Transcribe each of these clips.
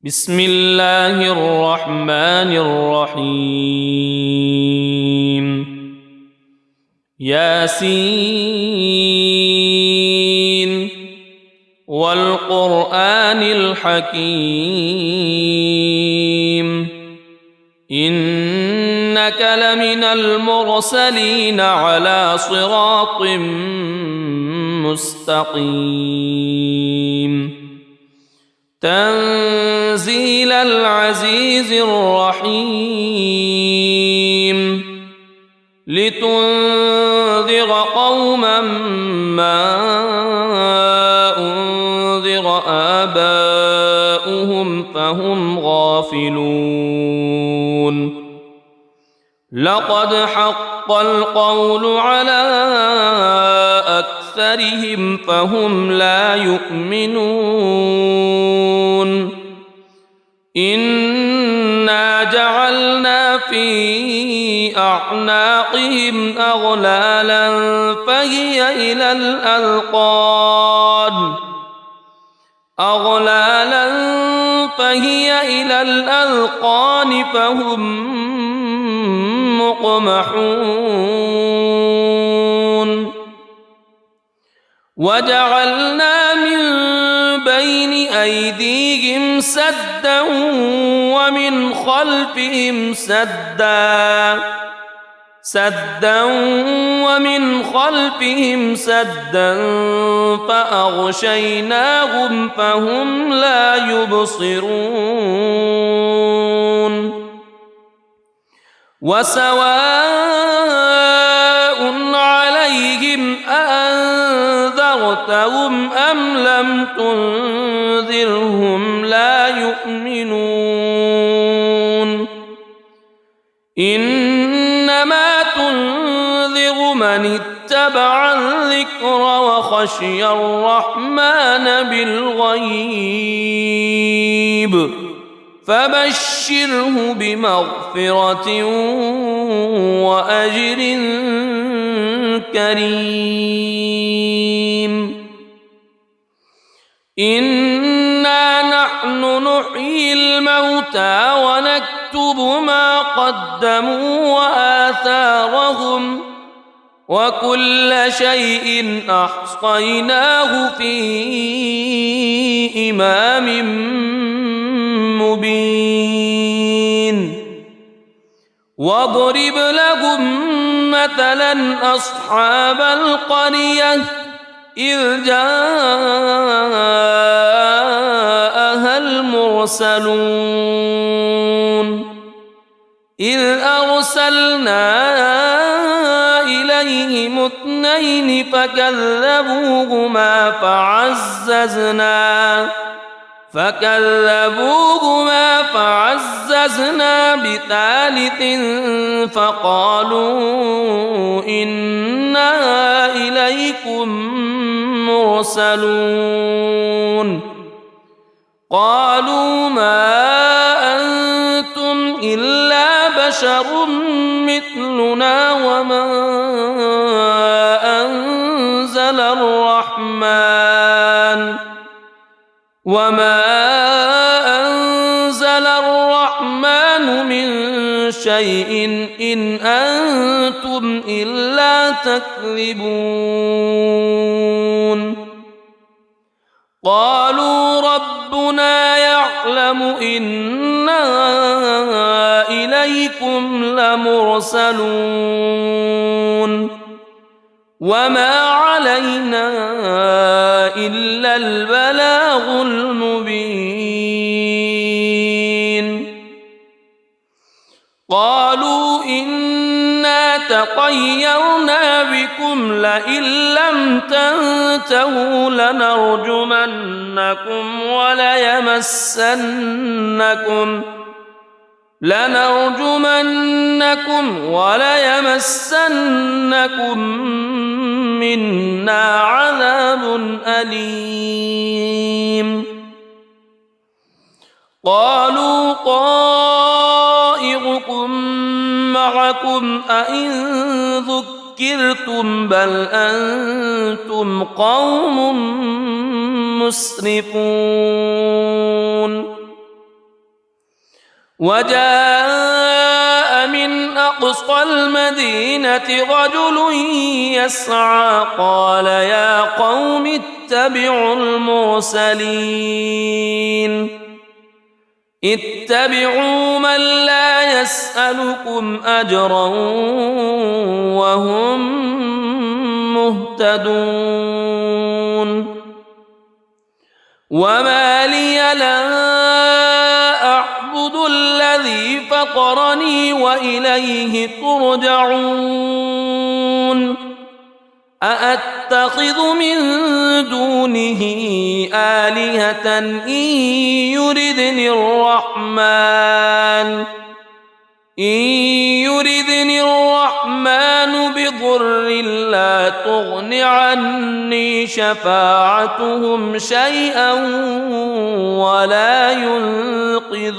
بسم الله الرحمن الرحيم ياسين والقرآن الحكيم إنك لمن المرسلين على صراط مستقيم تنزيل العزيز الرحيم لتنذر قوما ما أنذر آباؤهم فهم غافلون لقد حق القول على أكثرهم فهم لا يؤمنون إنا جعلنا في أعناقهم أغلالا فهي إلى الأذقان فهم مقمحون وجعلنا من بين أيديهم سدا ومن خلفهم سدا فأغشيناهم فهم لا يبصرون وسواء عليهم أأنذرتهم أم لم تنذرهم لا يؤمنون إنما تنذر من اتبع الذكر وخشي الرحمن بالغيب فبشره بمغفرة وأجر كريم إنا نحن نحيي الموتى ونكتب ما قدموا وآثارهم وكل شيء أحصيناه في إمام مبين واضرب لهم مثلا أصحاب القرية إذ جاءها المرسلون إذ أرسلنا إليهم اثنين فكذبوهما فعززنا بثالث فقالوا إنا إليكم مرسلون قالوا ما أنتم إلا بشر مثلنا وما أنزل الرحمن من شيء إن أنتم إلا تكذبون قالوا ربنا يعلم إنا إليكم لمرسلون وما علينا إلا البلاغ المبين قالوا إنا تطيرنا بكم لئن لم تنتهوا لنرجمنكم وليمسنكم منا عذاب أليم قالوا طائركم معكم أئن ذكرتم بل أنتم قوم مسرفون وجاء من أقصى المدينة رجل يسعى قال يا قوم اتبعوا المرسلين اتبعوا من لا يسألكم أجرا وهم مهتدون وما لي لا أعبد الذي فطرني وإليه ترجعون أأتخذ من دونه آلهة إن يردني الرحمن بضر لا تغن عني شفاعتهم شيئا ولا ينقذون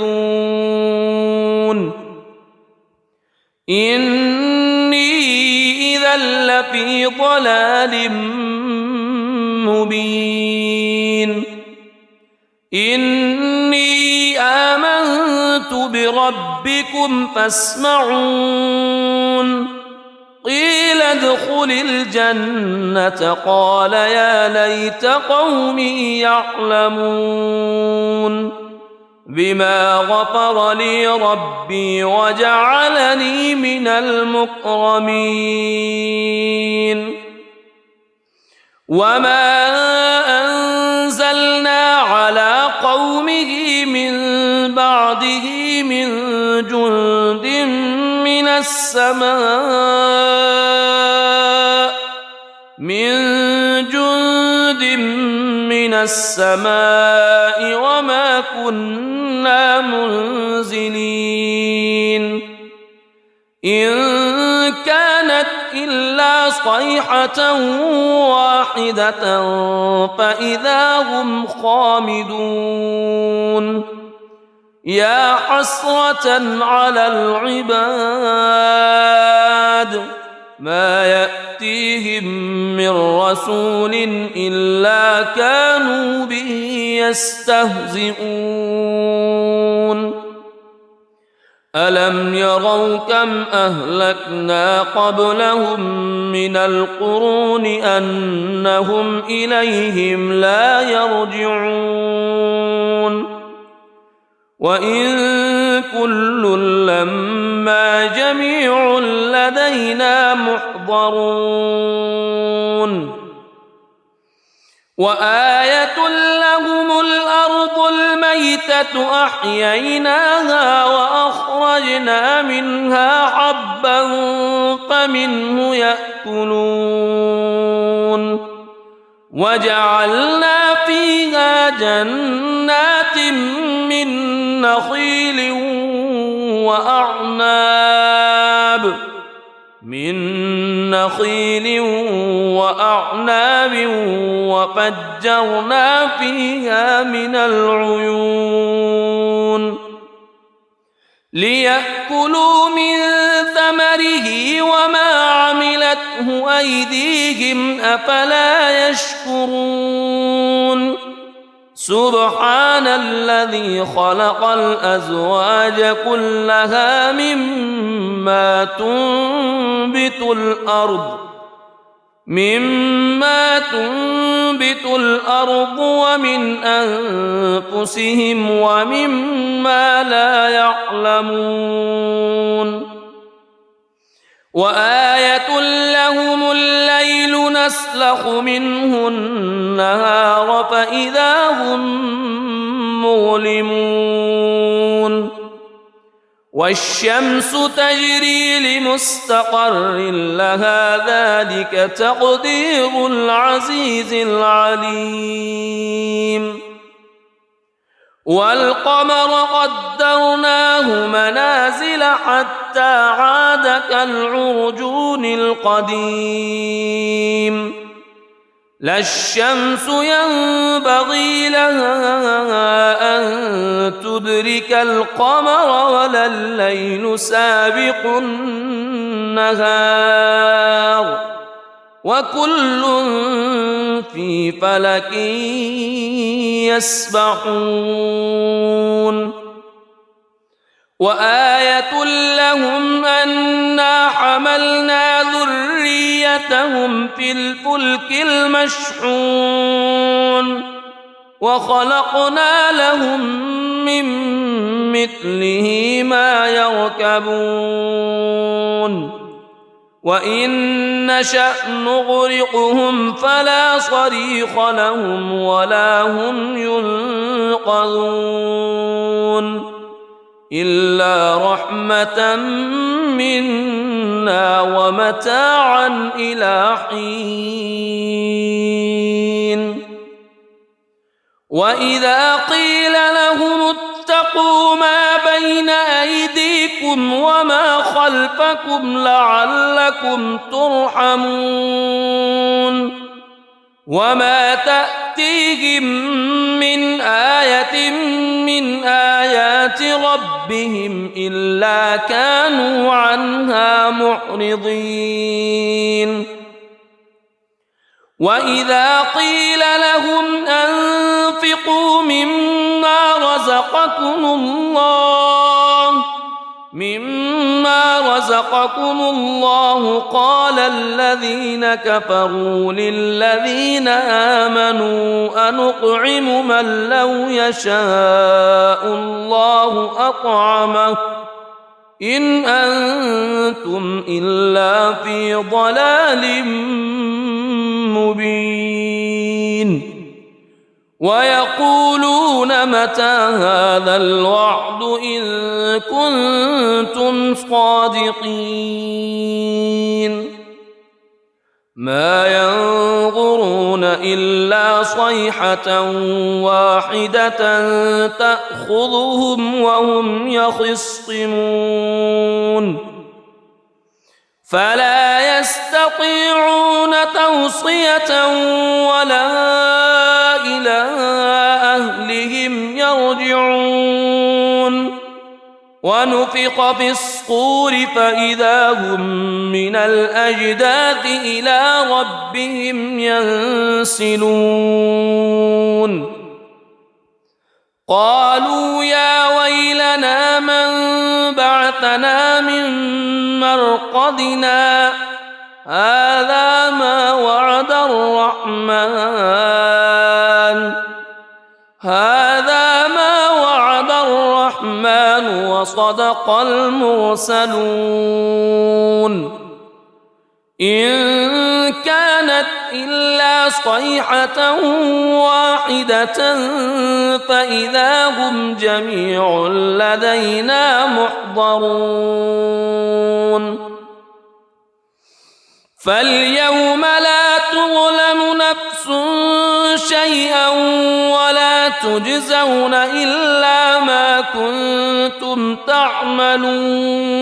إني إذا لفي ضلال مبين إني آمنت بربكم فاسمعون قيل ادخل الجنة قال يا ليت قومي يعلمون بما غفر لي ربي وجعلني من المكرمين وما أنزلنا على قومه من بعده من جند من السماء وما كنا منزلين إن كانت إلا صيحة واحدة فإذا هم خامدون يا حسرة على العباد ما يأتيهم من رسول إلا كانوا به يستهزئون ألم يروا كم أهلكنا قبلهم من القرون أنهم إليهم لا يرجعون وإن كل لما جميع لدينا محضرون وآية لهم الأرض الميتة أحييناها وأخرجنا منها حبا فمنه يأكلون وجعلنا فيها جنات من نخيل وأعناب وفجرنا فيها من العيون ليأكلوا من ثمره وما عملته أيديهم أفلا يشكرون سبحان الذي خلق الأزواج كلها مما تنبت الأرض ومن أنفسهم ومما لا يعلمون وآية لهم الليل نسلخ منه النهار فإذا هم مظلمون والشمس تجري لمستقر لها ذلك تقدير العزيز العليم والقمر قدرناه منازل حتى عاد كالعرجون القديم لا الشمس ينبغي لها أن تدرك القمر ولا الليل سابق النهار وكل في فلك يسبحون وآية لهم أنا حملنا ذريتهم في الفلك المشحون وخلقنا لهم من مثله ما يركبون وإن نشأ نغرقهم فلا صريخ لهم ولا هم ينقذون إلا رحمة منا ومتاعا إلى حين وإذا قيل لهم اتقوا ما بين أيديكم وما خلفكم لعلكم ترحمون وما تأتيهم من آية من آيات ربهم إلا كانوا عنها معرضين وإذا قيل لهم أنفقوا مما رزقكم الله قال الذين كفروا للذين آمنوا أنطعم من لو يشاء الله أطعمه إن أنتم إلا في ضلال مبين ويقولون متى هذا الوعد إن كنتم صادقين ما ينظرون إلا صيحة واحدة تأخذهم وهم يخصمون فلا يستطيعون توصية ولا إلى أهلهم يرجعون ونفخ في الصور فإذا هم من الأجداث إلى ربهم ينسلون قالوا يا ويلنا من بعثنا من مرقدنا هذا ما وعد الرحمن وصدق المرسلون إن كانت إلا صيحة واحدة فإذا هم جميع لدينا محضرون فاليوم لا تظلم نفس شيئا ولا تجزون إلا ما كنتم تعملون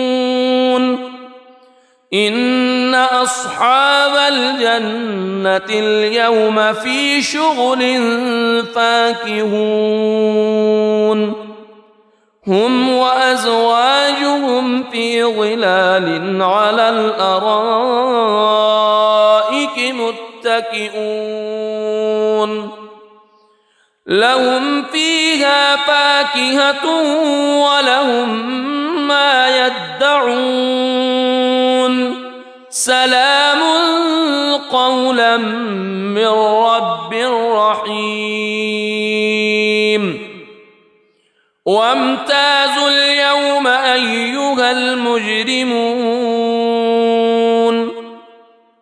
إن أصحاب الجنة اليوم في شغل فاكهون هم وأزواجهم في ظلال على الأرائك متكئون لهم فيها فاكهة ولهم ما يدعون سلام قولا من رب رحيم وامتازوا اليوم أيها المجرمون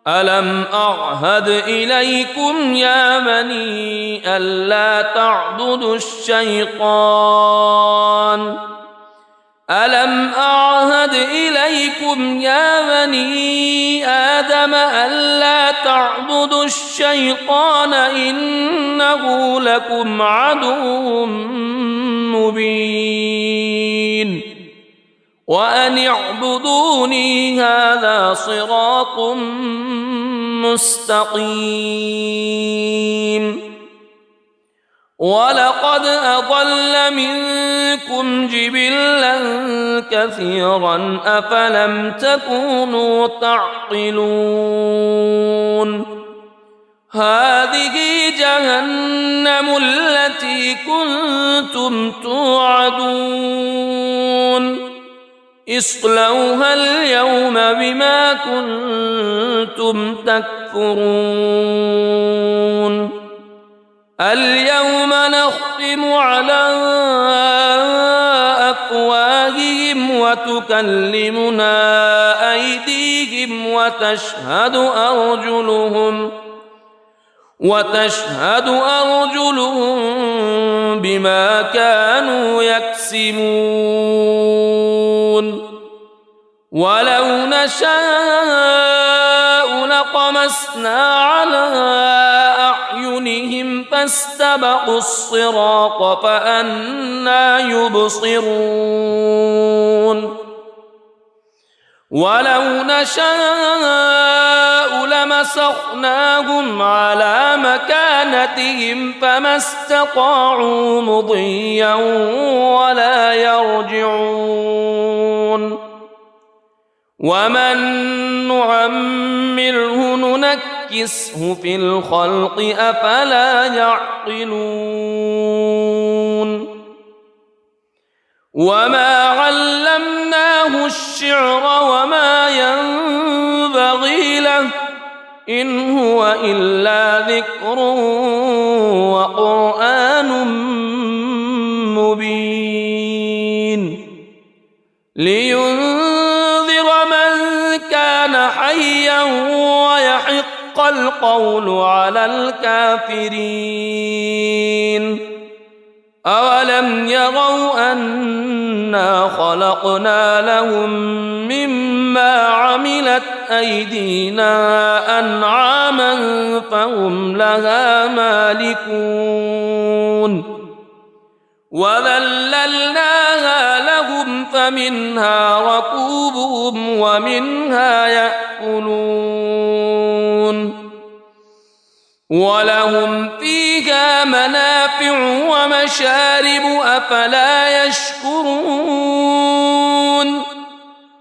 ألم أعهد إليكم يا بني ألا تعبدوا الشيطان ألم أعهد إليكم يا بني آدم ألا تعبدوا الشيطان إنه لكم عدو مبين وأن اعبدوني هذا صراط مستقيم ولقد أضل منكم جبلا كثيرا أفلم تكونوا تعقلون هذه جهنم التي كنتم توعدون اصلوها اليوم بما كنتم تكفرون اليوم نختم على أفواههم وتكلمنا أيديهم وتشهد أرجلهم بما كانوا يكسبون ولو نشاء لطمسنا على أعينهم فاستبقوا الصراط فأنى يبصرون ولو نشاء لمسخناهم على مكانتهم فما استطاعوا مضيا ولا يرجعون ومن نعمره ننكسه في الخلق أفلا يعقلون وما علمناه الشعر وما ينبغي له إن هو إلا ذكر وقرآن مبين لينذر من كان حيا ويحق القول على الكافرين أولم يروا أنا خلقنا لهم مما عملت أيدينا أنعاما فهم لها مالكون وذللناها لهم فمنها ركوبهم ومنها يأكلون ولهم فيها منافع ومشارب أفلا يشكرون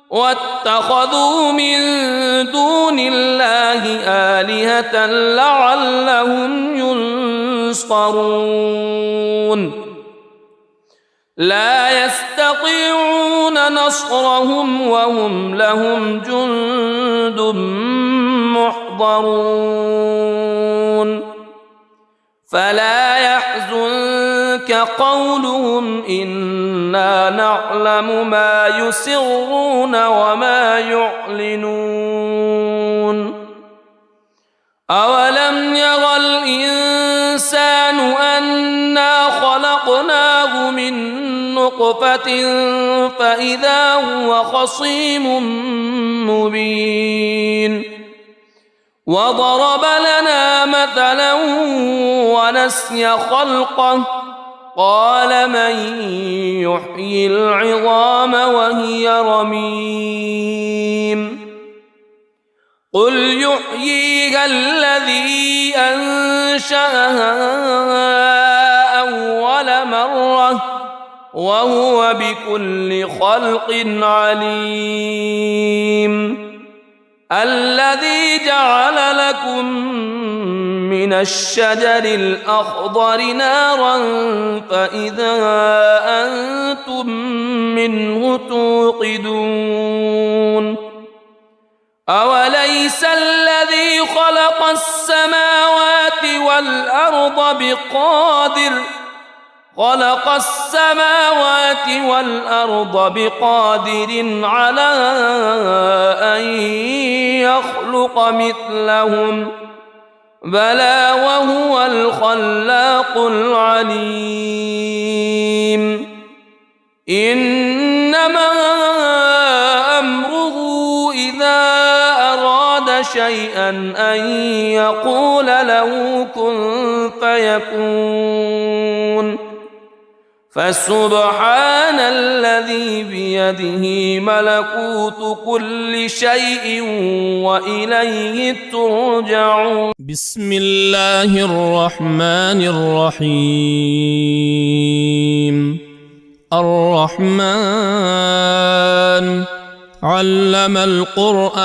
واتخذوا من دون الله آلهة لعلهم ينصرون لا يستطيعون نصرهم وهم لهم جند محضرون فلا يحزنك قولهم إنا نعلم ما يسرون وما يعلنون أولم ير الإنسان أنا خلقناه من نطفة فإذا هو خصيم مبين وضرب لنا مثلا ونسي خلقه قال من يحيي العظام وهي رميم قل يحييها الذي أنشأها أول مرة وهو بكل خلق عليم الذي جعل لكم من الشجر الأخضر نارا فإذا أنتم منه توقدون أوليس الذي خلق السماوات والأرض بقادر على أن يخلق مثلهم بلى وهو الخلاق العليم إنما أمره إذا أراد شيئا أن يقول له كن فيكون فسبحان الذي بيده ملكوت كل شيء وإليه ترجعون بسم الله الرحمن الرحيم الرحمن علم القرآن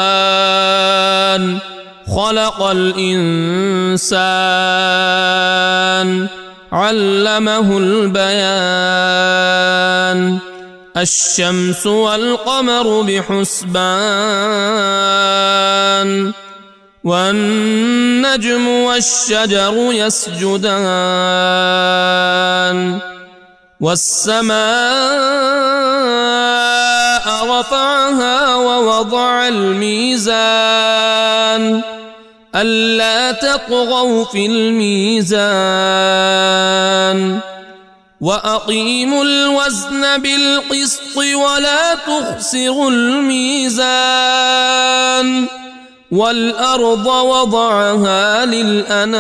خلق الإنسان علمه البيان الشمس والقمر بحسبان والنجم والشجر يسجدان والسماء رفعها ووضع الميزان ألا تطغوا في الميزان وأقيموا الوزن بالقسط ولا تخسروا الميزان والأرض وضعها للأنام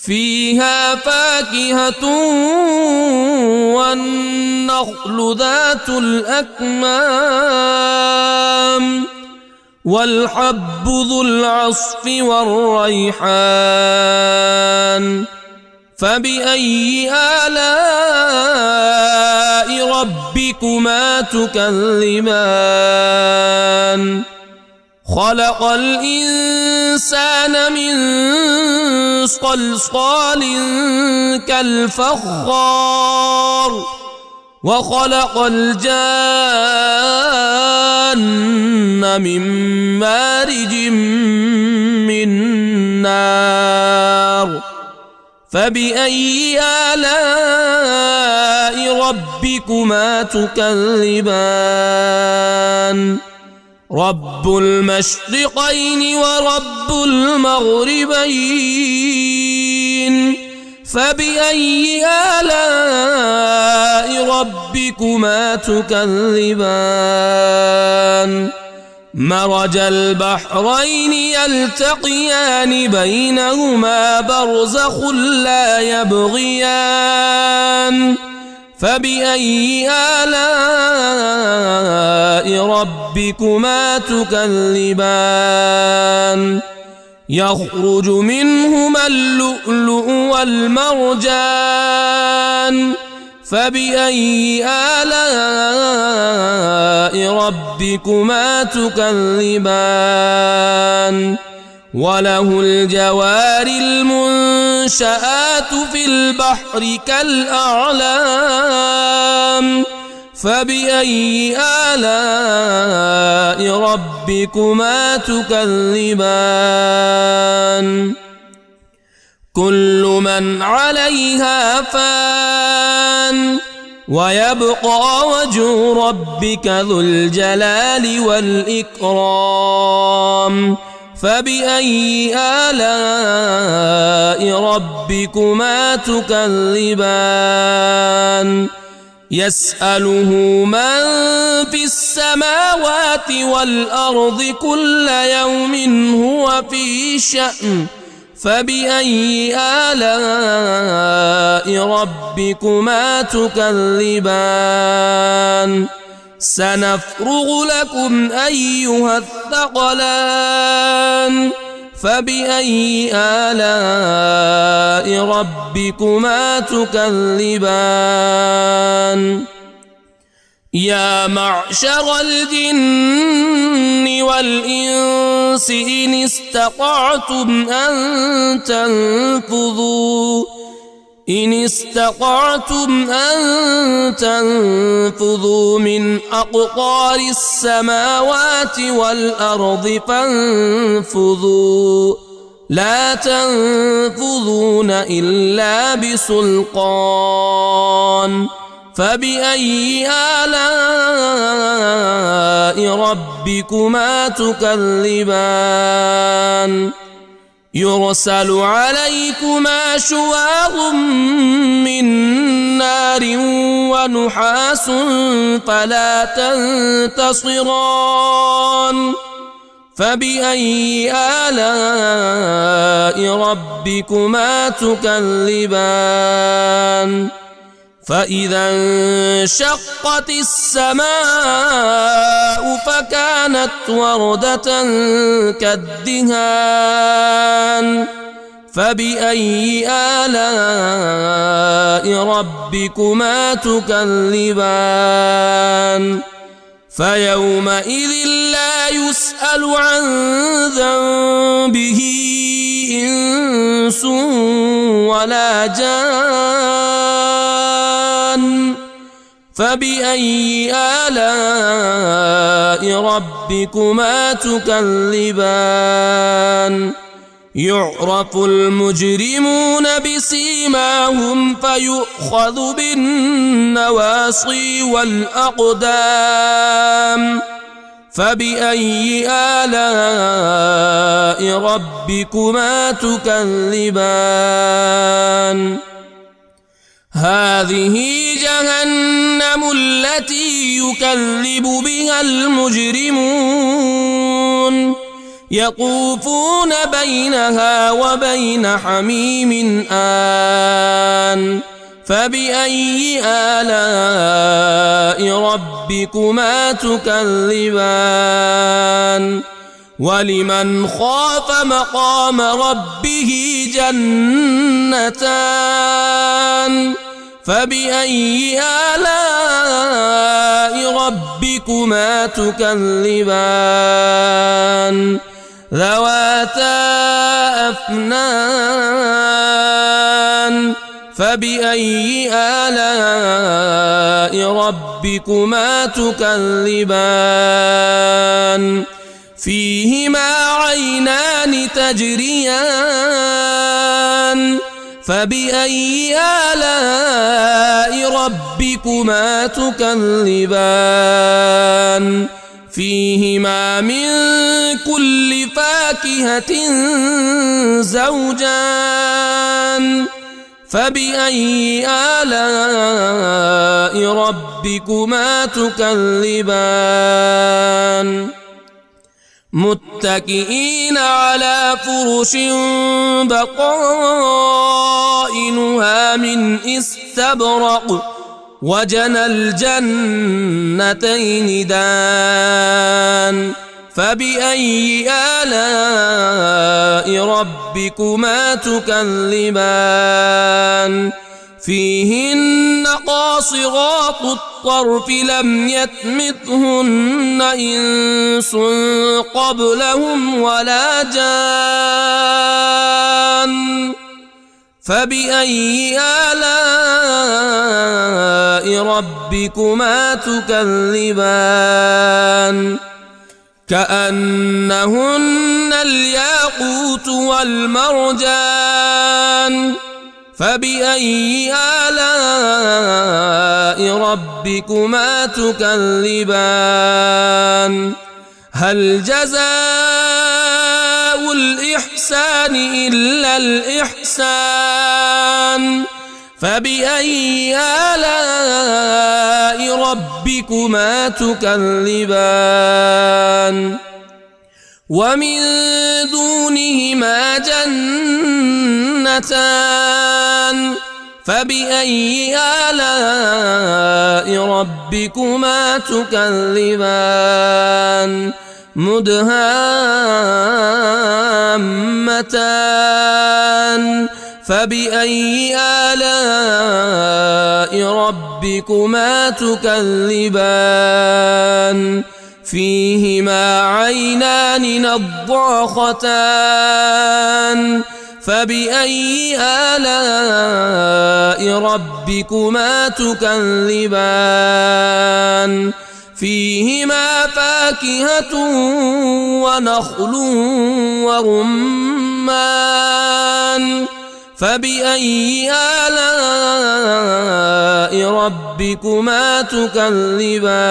فيها فاكهة والنخل ذات الأكمام والحب ذو العصف والريحان فبأي آلاء ربكما تكذبان خلق الإنسان من صلصال كالفخار وخلق الجان من مارج من نار فبأي آلاء ربكما تكذبان رب المشرقين ورب المغربين فبأي آلاء ربكما تكذبان مرج البحرين يلتقيان بينهما برزخ لا يبغيان فبأي آلاء ربكما تكذبان يخرج منهما اللؤلؤ والمرجان فبأي آلاء ربكما تكذبان وله الجوار المنشآت في البحر كالأعلام فبأي آلاء ربكما تكذبان كل من عليها فان ويبقى وجه ربك ذو الجلال والإكرام فبأي آلاء ربكما تكذبان يسأله من في السماوات والأرض كل يوم هو في شأن فبأي آلاء ربكما تكذبان سنفرغ لكم أيها الثقلان فبأي آلاء ربكما تكذبان يا معشر الجن والإنس إن استطعتم أن تنفذوا من أقطار السماوات والأرض فانفذوا لا تنفذون إلا بسلطان فبأي آلاء ربكما تكذبان يرسل عليكما شواظ من نار ونحاس فلا تنتصران فبأي آلاء ربكما تكذبان فإذا انشقت السماء فكانت وردة كالدهان فبأي آلاء ربكما تكذبان فيومئذ لا يسأل عن ذنبه إنس ولا جان فبأي آلاء ربكما تكذبان يعرف المجرمون بسيماهم فيؤخذ بالنواصي والأقدام فبأي آلاء ربكما تكذبان هذه جهنم التي يكذب بها المجرمون يطوفون بينها وبين حميم آن فبأي آلاء ربكما تكذبان ولمن خاف مقام ربه جنتان فبأي آلاء ربكما تكذبان ذواتا أفنان فبأي آلاء ربكما تكذبان فيهما عينان تجريان فبأي آلاء ربكما تكذبان فيهما من كل فاكهة زوجان فبأي آلاء ربكما تكذبان متكئين على فرش بطائنها من استبرق وجنى الجنتين دان فبأي آلاء ربكما تكذبان فيهن قاصرات الطرف لم يطمثهن إنس قبلهم ولا جان فبأي آلاء ربكما تكذبان كأنهن الياقوت والمرجان فبأي آلاء ربكما تكذبان هل جزاء الإحسان إلا الإحسان فبأي آلاء ربكما تكذبان ومن دونهما جنتان فبأي آلاء ربكما تكذبان مدهامتان فبأي آلاء ربكما تكذبان فيهما عينان نضاختان فبأي آلاء ربكما تكذبان فيهما فاكهة ونخل ورمان فبأي آلاء ربكما تكذبان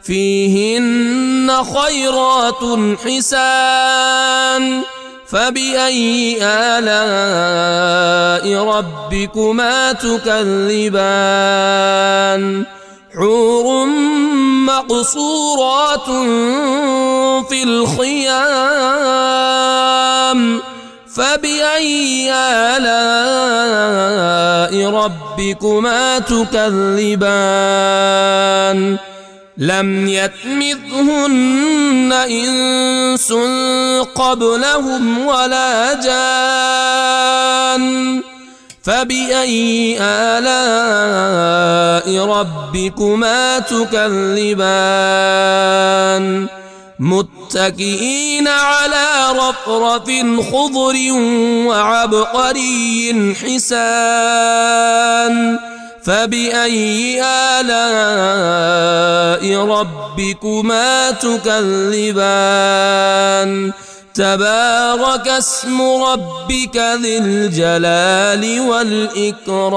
فيهن خيرات حسان فبأي آلاء ربكما تكذبان حور مقصورات في الخيام فبأي آلاء ربكما تكذبان لم يطمثهن إنس قبلهم ولا جان فبأي آلاء ربكما تكذبان متكئين على رفرف خضر وعبقري حسان فبأي آلاء ربكما تكذبان تبارك اسم ربك ذي الجلال والإكرام.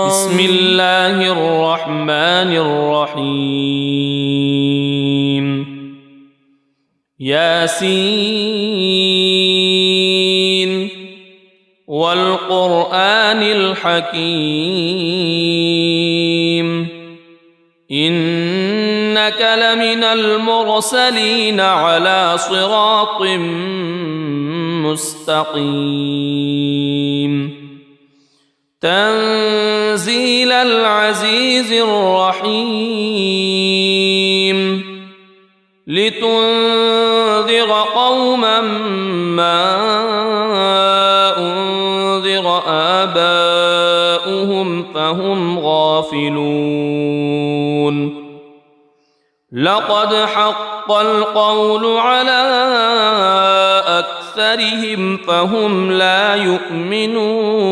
بسم الله الرحمن الرحيم. ياسين والقرآن الحكيم إنك لمن المرسلين على صراط مستقيم تنزيل العزيز الرحيم لتنذر قوما ما أنذر آباؤهم فهم غافلون لقد حق القول على أكثرهم فهم لا يؤمنون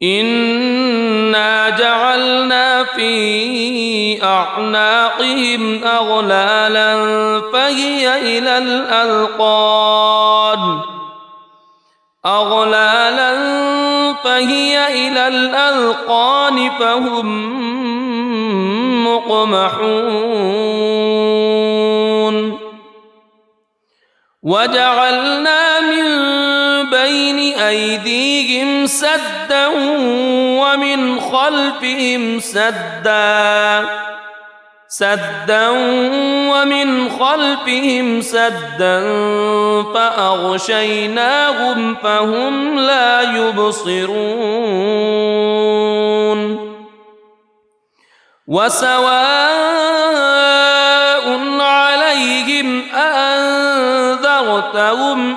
إنا جعلنا في أعناقهم أغلالا فهي إلى الأذقان فهم مقمحون وجعلنا من بين أيديهم سدا ومن خلفهم سدا فأغشيناهم فهم لا يبصرون وسواء عليهم أأنذرتهم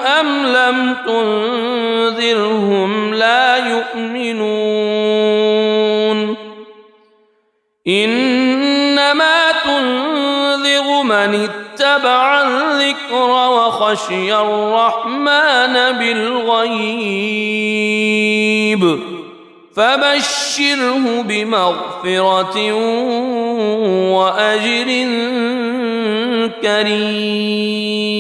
أم لم تنذرهم لا يؤمنون إنما تنذر من اتبع الذكر وخشي الرحمن بالغيب فبشره بمغفرة وأجر كريم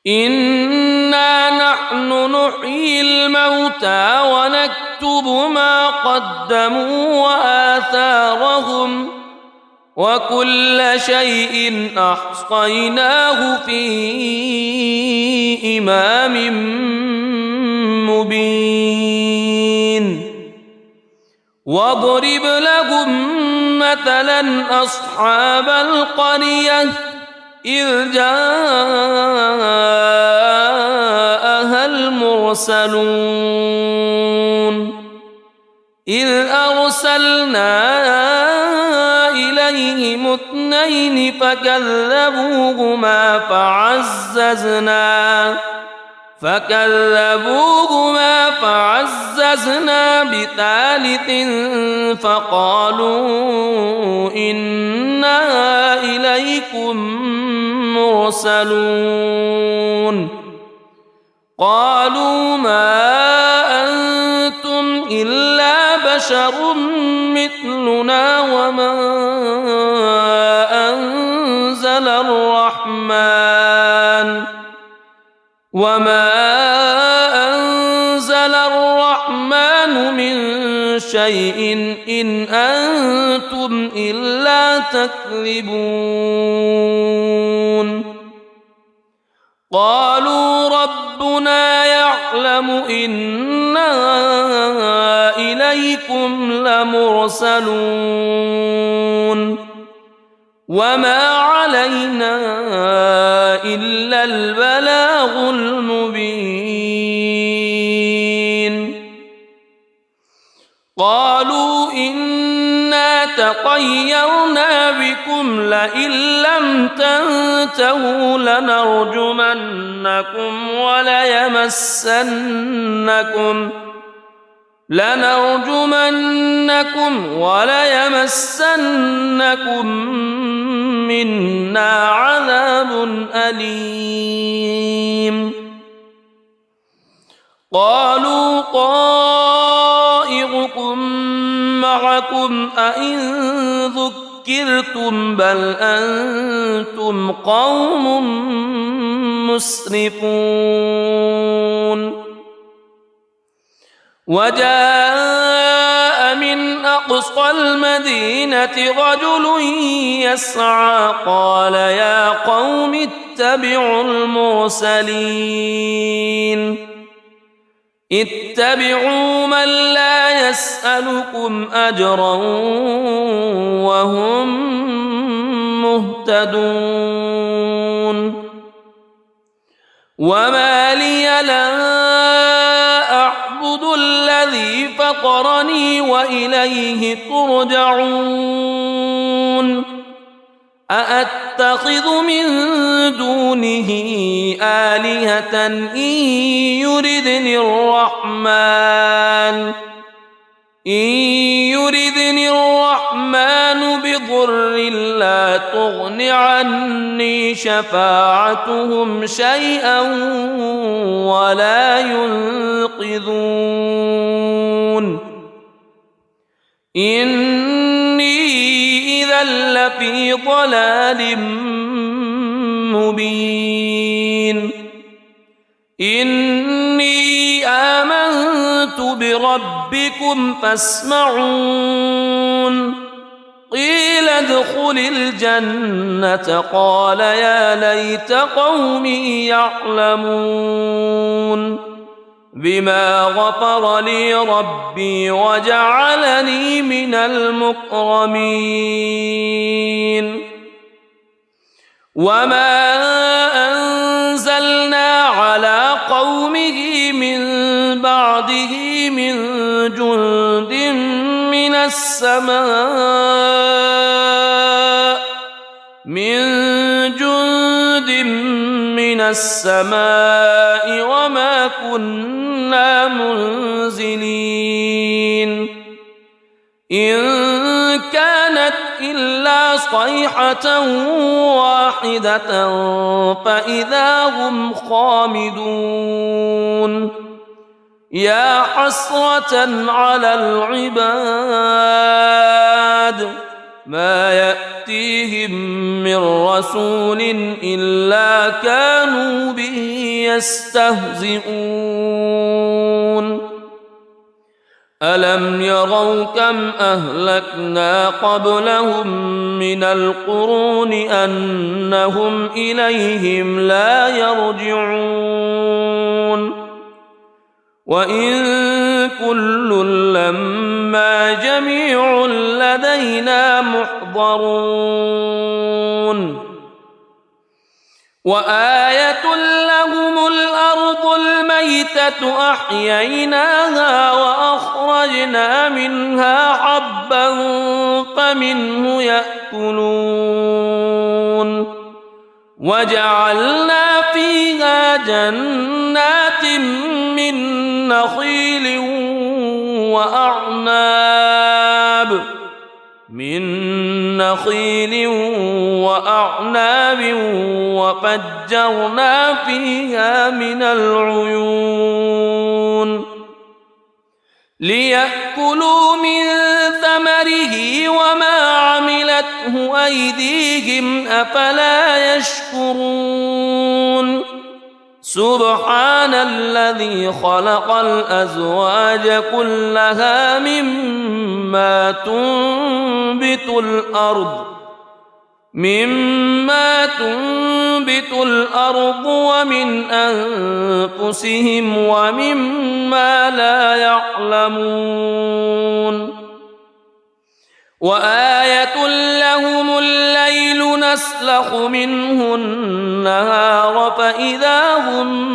إنا نحن نحيي الموتى ونكتب ما قدموا وآثارهم وكل شيء أحصيناه في إمام مبين واضرب لهم مثلا أصحاب القرية إذ جاءها المرسلون إذ أرسلنا إليهم اثنين فكذبوهما فعززنا بثالث فقالوا إنا إليكم مرسلون قالوا ما أنتم إلا بشر مثلنا وما أنزل الرحمن من شيء إن أنتم إلا تكذبون قالوا ربنا يعلم إنا إليكم لمرسلون وما علينا إلا البلاغ المبين قالوا إنا تطيرنا بكم لئن لم تنتهوا لنرجمنكم وليمسنكم منا عذاب أليم قالوا طائركم معكم أئن ذكرتم بل أنتم قوم مسرفون وجاء من أقصى المدينة رجل يسعى قال يا قوم اتبعوا المرسلين اتبعوا من لا يسألكم أجرا وهم مهتدون وما لي لا أعبد الذي فطرني وإليه ترجعون أأتخذ من دونه آلهة إن يردني الرحمن بضر لا تغن عني شفاعتهم شيئا ولا ينقذون إني إذا لفي ضلال مبين إني آمنت بربكم فاسمعون قيل ادخل الجنة قال يا ليت قومي يعلمون بما غفر لي ربي وجعلني من المكرمين وما أنزلنا على قومه من بعده من جند من السماء وما كنا منزلين إن كانت إلا صيحة واحدة فإذا هم خامدون يا حسرة على العباد ما يأتيهم من رسول إلا كانوا به يستهزئون ألم يروا كم أهلكنا قبلهم من القرون أنهم إليهم لا يرجعون وإن كل لما جميع لدينا محضرون وآية لهم الأرض الميتة أحييناها وأخرجنا منها حبا فمنه يأكلون وجعلنا فيها جنات من نخيل وأعناب وفجرنا فيها من العيون ليأكلوا من ثمره وما عملته أيديهم أفلا يشكرون سبحان الذي خلق الأزواج كلها مما تنبت الأرض ومن أنفسهم ومما لا يعلمون وآية لهم الليل نسلخ منه النهار فإذا هم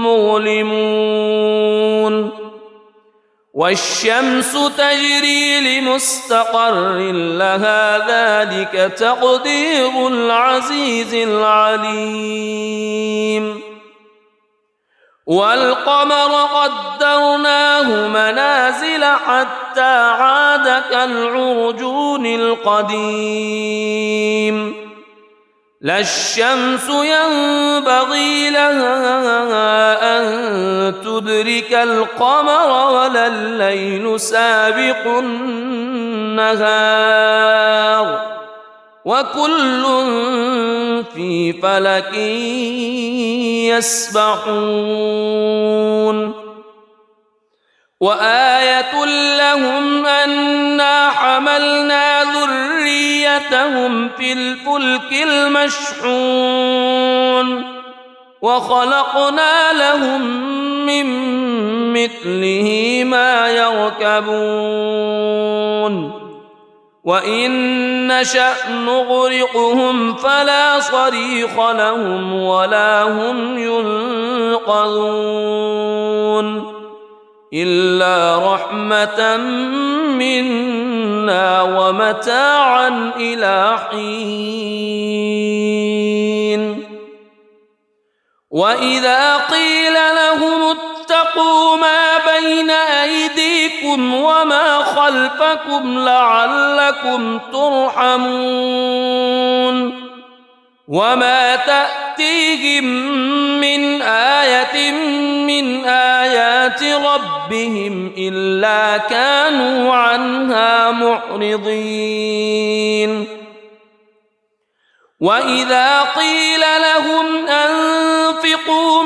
مظلمون والشمس تجري لمستقر لها ذلك تقدير العزيز العليم والقمر قدرناه منازل حتى عاد كالعرجون القديم لا الشمس ينبغي لها أن تدرك القمر ولا الليل سابق النهار وكل في فلك يسبحون وآية لهم أنا حملنا ذريتهم في الفلك المشحون وخلقنا لهم من مثله ما يركبون وإن نشأ نغرقهم فلا صريخ لهم ولا هم ينقذون إلا رحمة منا ومتاعا إلى حين وإذا قيل لهم اتقوا ما بين أيديكم وما خلفكم لعلكم ترحمون وما تأتيهم من آية من آيات ربهم إلا كانوا عنها معرضين وإذا قيل لهم أنفقوا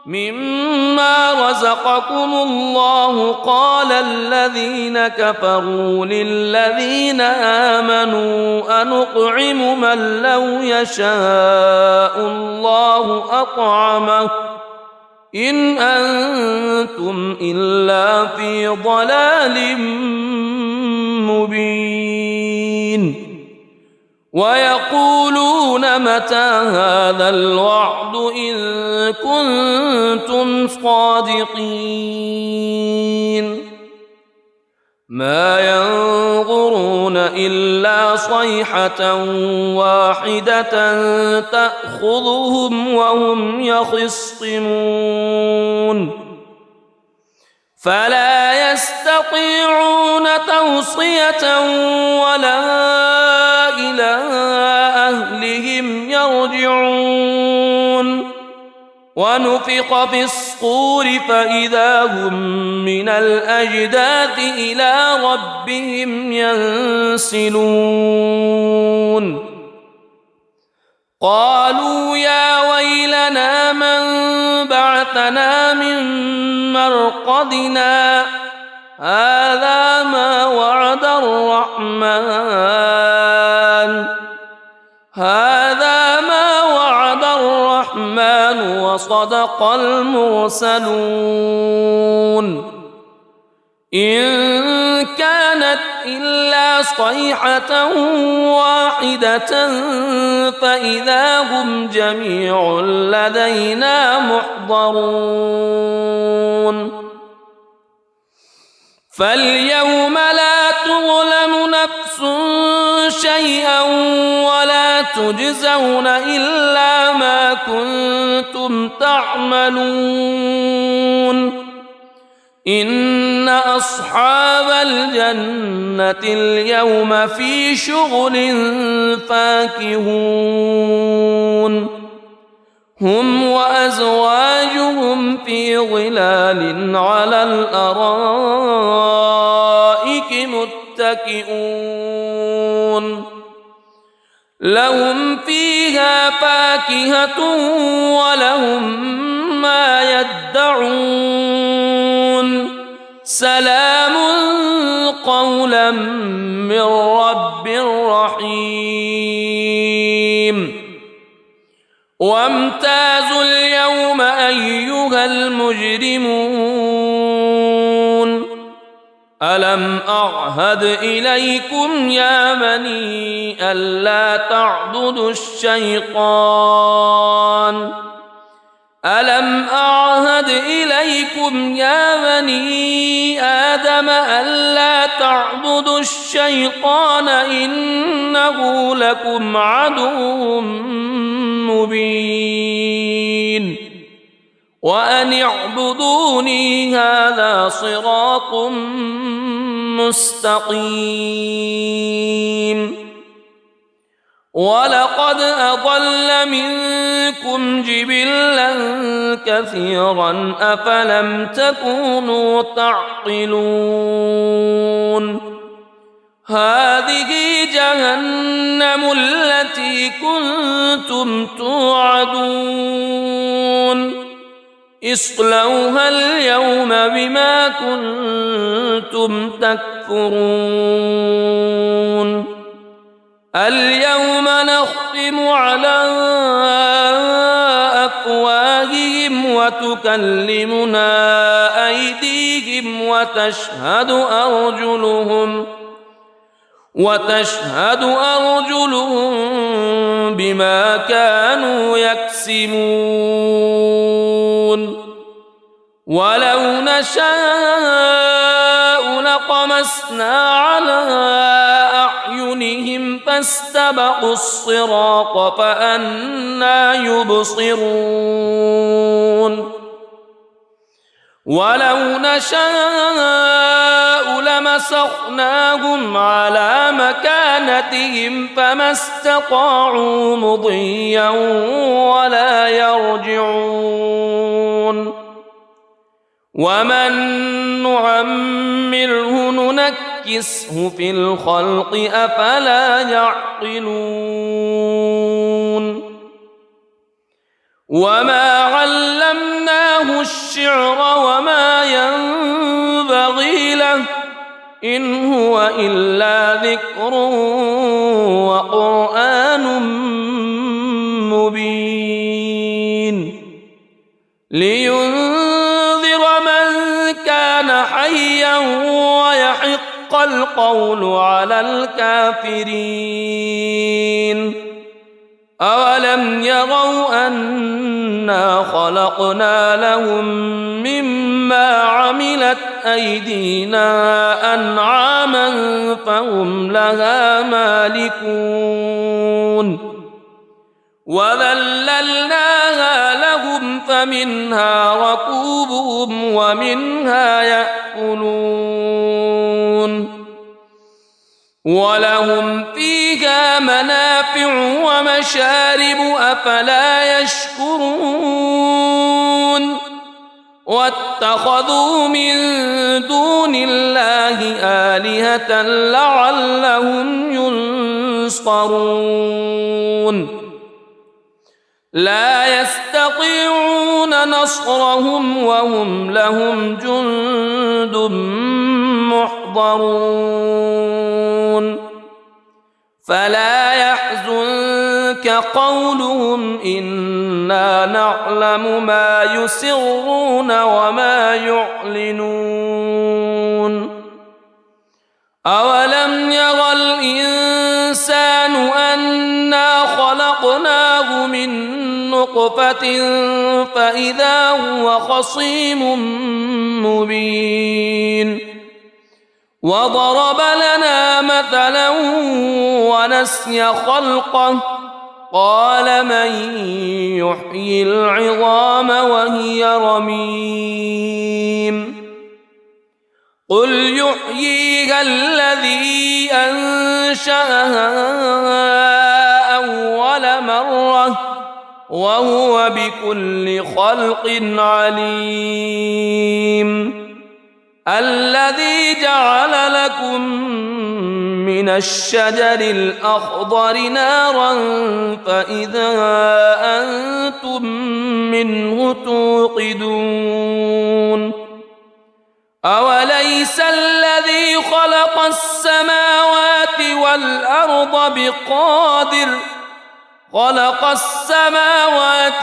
مما رزقكم الله قال الذين كفروا للذين آمنوا أنطعم من لو يشاء الله أطعمه إن أنتم إلا في ضلال مبين ويقولون متى هذا الوعد إن كنتم صادقين ما ينظرون إلا صيحة واحدة تأخذهم وهم يخصمون فلا يستطيعون توصية ولا إلى أهلهم يرجعون ونفخ في الصور فإذا هم من الأجداث إلى ربهم ينسلون قالوا يا ويلنا من بعثنا من مرقدنا هذا ما وعد الرحمن وصدق المرسلون إن كانت إلا صيحة واحدة فإذا هم جميع لدينا محضرون فاليوم لا تظلم نفس شيئا ولا تجزون إلا ما كنتم تعملون إن أصحاب الجنة اليوم في شغل فاكهون هم وأزواجهم في ظلال على الأرائك متكئون لهم فيها فاكهة ولهم ما يدعون سلام قولا من رب رحيم وامتازوا اليوم أيها المجرمون ألم أعهد إليكم يا بني ألا تعبدوا الشيطان ألم أعهد إليكم يا بني آدم ألا تعبدوا الشيطان إنه لكم عدو مبين وأن اعبدوني هذا صراط مستقيم ولقد أضل منكم جبلا كثيرا أفلم تكونوا تعقلون هذه جهنم التي كنتم توعدون اصلوها اليوم بما كنتم تكفرون اليوم نختم على أفواههم وتكلمنا أيديهم وتشهد أرجلهم بما كانوا يكسبون ولو نشاء لطمسنا على أعينهم فاستبقوا الصراط فأنى يبصرون ولو نشاء لمسخناهم على مكانتهم فما استطاعوا مضيا ولا يرجعون ومن نعمره ننكسه في الخلق أفلا يعقلون وما علمناه الشعر وما ينبغي له إن هو إلا ذكر وقرآن مبين لينذر من كان حيا ويحق القول على الكافرين أولم يروا أنا خلقنا لهم مما عملت أيدينا أنعاما فهم لها مالكون وذللناها لهم فمنها ركوبهم ومنها يأكلون ولهم فيها منافع ومشارب أفلا يشكرون واتخذوا من دون الله آلهة لعلهم ينصرون لا يستطيعون نصرهم وهم لهم جند محضرون فلا يحزنك قولهم إنا نعلم ما يسرون وما يعلنون أولم ير الإنسان أنا خلقناه من نطفة فإذا هو خصيم مبين وضرب لنا مثلا ونسي خلقه قال من يحيي العظام وهي رميم قل يحييها الذي أنشأها أول مرة وهو بكل خلق عليم الذي جعل لكم من الشجر الأخضر نارا فإذا أنتم منه توقدون أوليس الذي خلق السماوات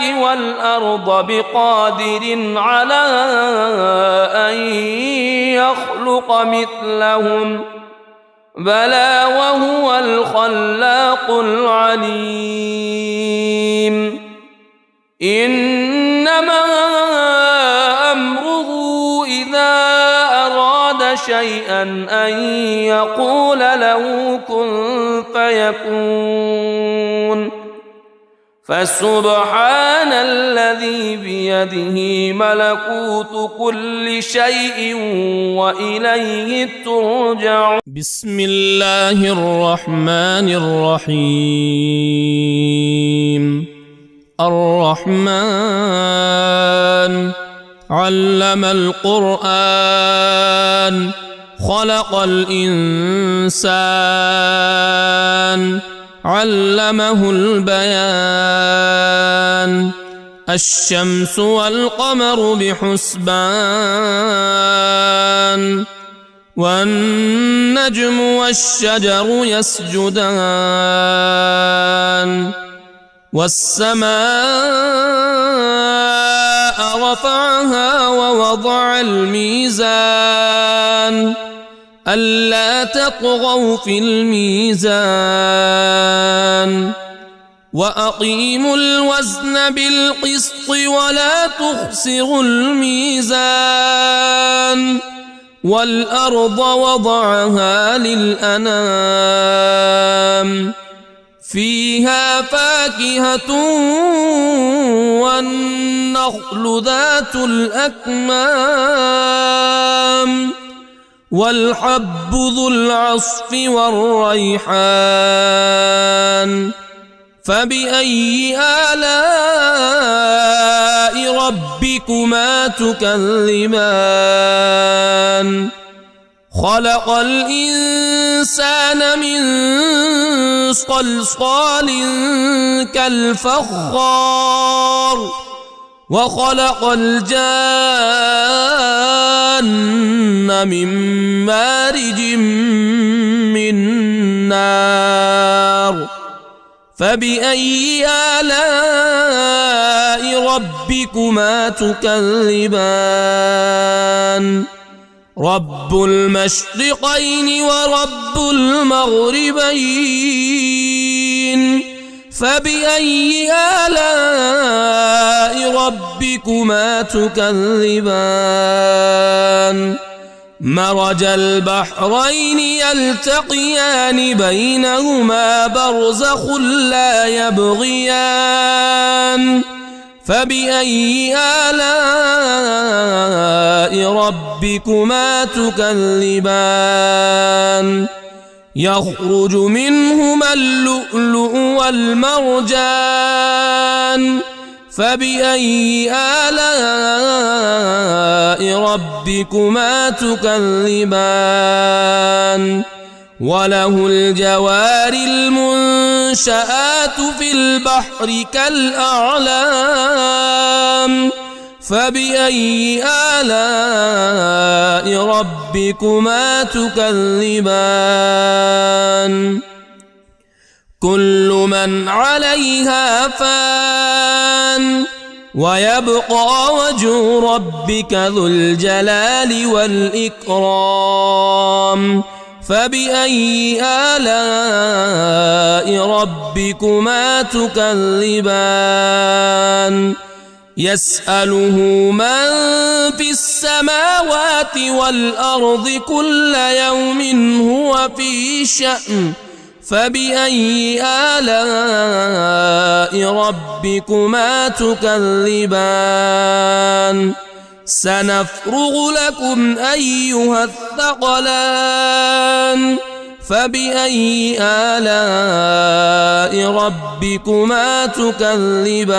والأرض بقادر على أن يخلق مثلهم بلى وهو الخلاق العليم إنما أمره إذا أراد شيئا أن يقول له كن فيكون فسبحان الذي بيده ملكوت كل شيء وإليه ترجعون. بسم الله الرحمن الرحيم. الرحمن علم القرآن خلق الإنسان علمه البيان. الشمس والقمر بحسبان والنجم والشجر يسجدان. والسماء رفعها ووضع الميزان ألا تطغوا في الميزان وأقيموا الوزن بالقسط ولا تخسروا الميزان. والأرض وضعها للأنام فيها فاكهة والنخل ذات الأكمام والحب ذو العصف والريحان. فبأي آلاء ربكما تكذبان؟ خلق الإنسان من صلصال كالفخار وخلق الجان من مارج من نار. فبأي آلاء ربكما تكذبان؟ رب المشرقين ورب المغربين. فبأي آلاء ربكما تكذبان؟ مرج البحرين يلتقيان بينهما برزخ لا يبغيان. فبأي آلاء ربكما تكذبان؟ يخرج منهما اللؤلؤ والمرجان. فبأي آلاء ربكما تكذبان؟ وله الجوار المنشآت في البحر كالأعلام. فبأي آلاء ربكما تكذبان؟ كل من عليها فان ويبقى وجه ربك ذو الجلال والإكرام. فبأي آلاء ربكما تكذبان؟ يسأله من في السماوات والأرض كل يوم هو في شأن. فبأي آلاء ربكما تكذبان؟ سنفرغ لكم أيها الثقلان. فبأي آلاء ربكما تكذبان؟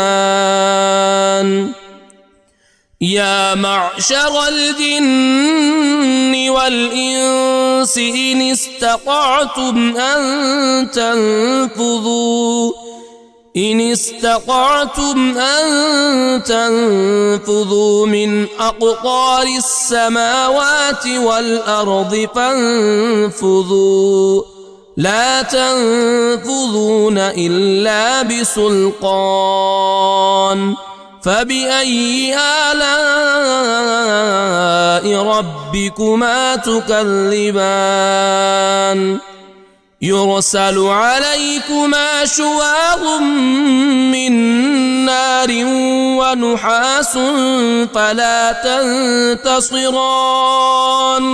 يا معشر الجن والإنس إن استطعتم أن تنفذوا من أقطار السماوات والأرض فانفذوا لا تنفذون إلا بسلطان. فبأي آلاء ربكما تكذبان؟ يرسل عليكما شواظ من نار ونحاس فلا تنتصران.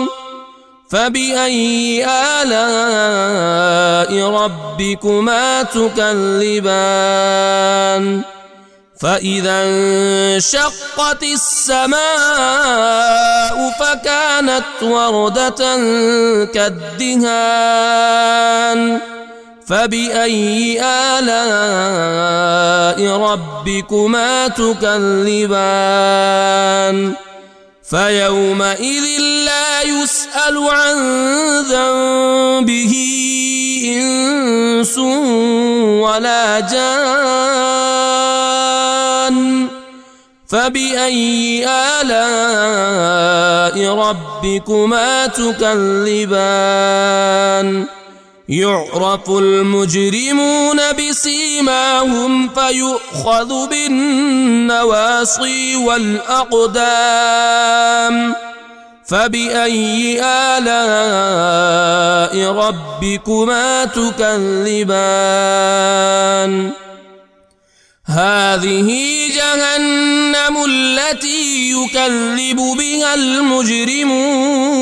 فبأي آلاء ربكما تكذبان فإذا انشقت السماء فكانت وردة كالدهان فبأي آلاء ربكما تكذبان فيومئذ لا يسأل عن ذنبه إنس ولا جان فبأي آلاء ربكما تكذبان يعرف المجرمون بسيماهم فيؤخذ بالنواصي والأقدام فبأي آلاء ربكما تكذبان هذه جهنم التي يكذب بها المجرمون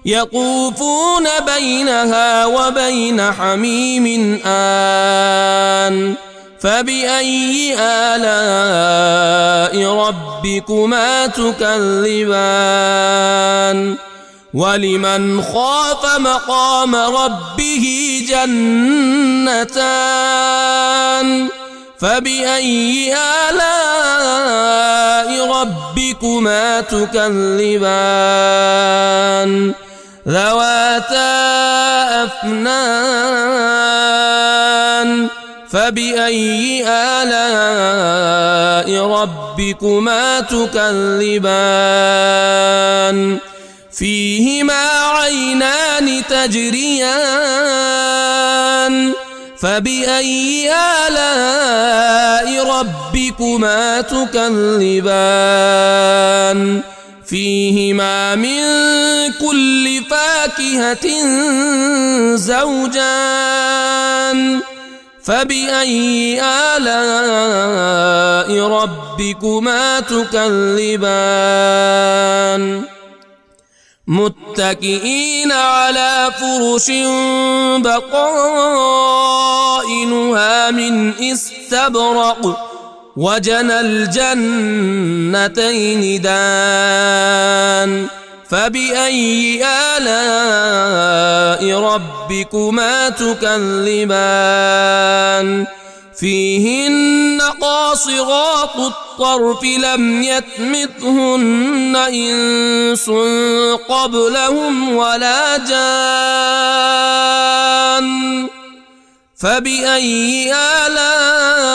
يطوفون بينها وبين حميم آن فبأي آلاء ربكما تكذبان ولمن خاف مقام ربه جنتان فبأي آلاء ربكما تكذبان ذواتا أفنان فبأي آلاء ربكما تكذبان فيهما عينان تجريان فبأي آلاء ربكما تكذبان فيهما من كل فاكهة زوجان فبأي آلاء ربكما تكذبان متكئين على فرش بطائنها من استبرق وجنى الجنتين دان فبأي آلاء ربكما تكذبان فيهن قاصرات الطرف لم يطمثهن إنس قبلهم ولا جان فبأي آلاء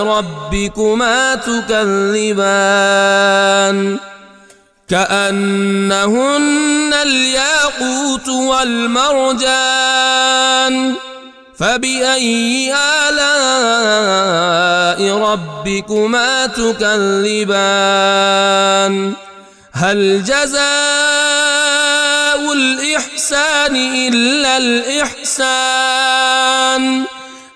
ربكما تكذبان كأنهن الياقوت والمرجان فبأي آلاء ربكما تكذبان هل جزاء الإحسان إلا الإحسان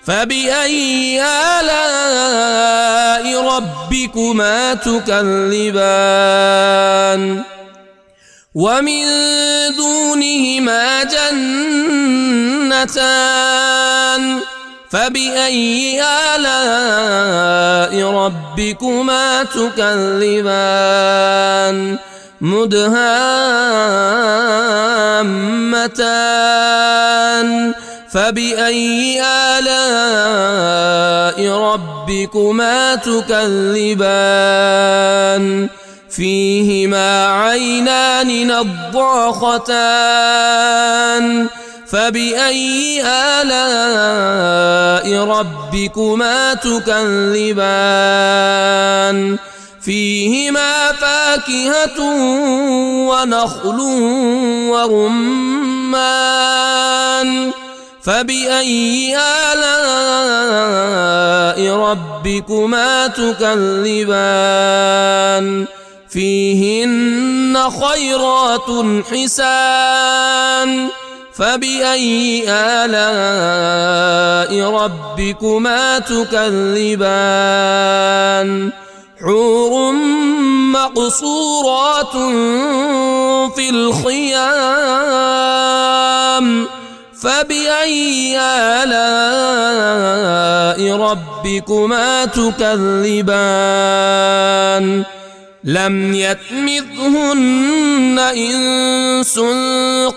فبأي آلاء ربكما تكذبان ومن دونهما جنتان فبأي آلاء ربكما تكذبان مدهامتان فبأي آلاء ربكما تكذبان فيهما عينان نضاختان فبأي آلاء ربكما تكذبان فيهما فاكهة ونخل ورمان فبأي آلاء ربكما تكذبان فيهن خيرات حسان فبأي آلاء ربكما تكذبان حور مقصورات في الخيام فبأي آلاء ربكما تكذبان لم يطمثهن إنس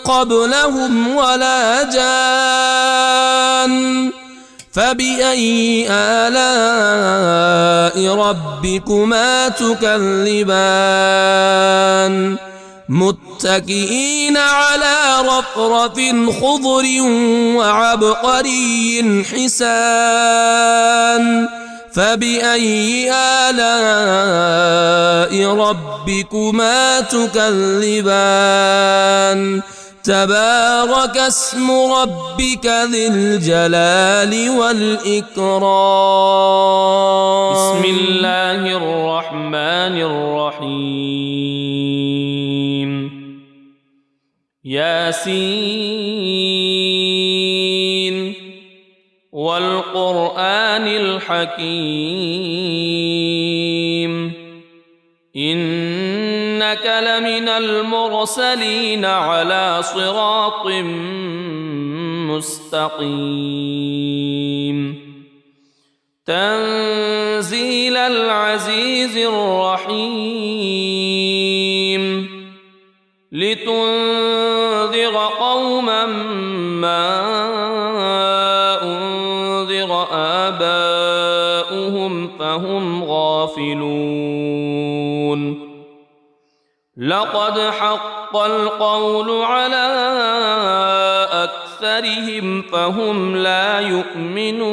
قبلهم ولا جان فبأي آلاء ربكما تكذبان متكئين على رفرف خضر وعبقري حسان فبأي آلاء ربكما تكذبان تبارك اسم ربك ذي الجلال والإكرام بسم الله الرحمن الرحيم ياسين والقرآن الحكيم إنك لمن المرسلين على صراط مستقيم تنزيل العزيز الرحيم لتنذر قوما ما أنذر آباؤهم فهم غافلون لقد حق القول على أكثرهم فهم لا يؤمنون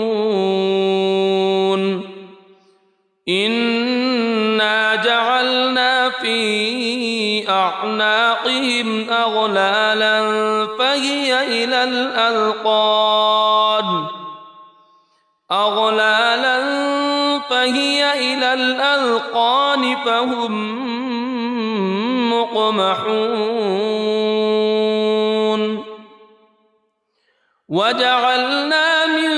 إنا جعلنا في أعناقهم أغلالا فهي إلى الأذقان فهم مقمحون وجعلنا من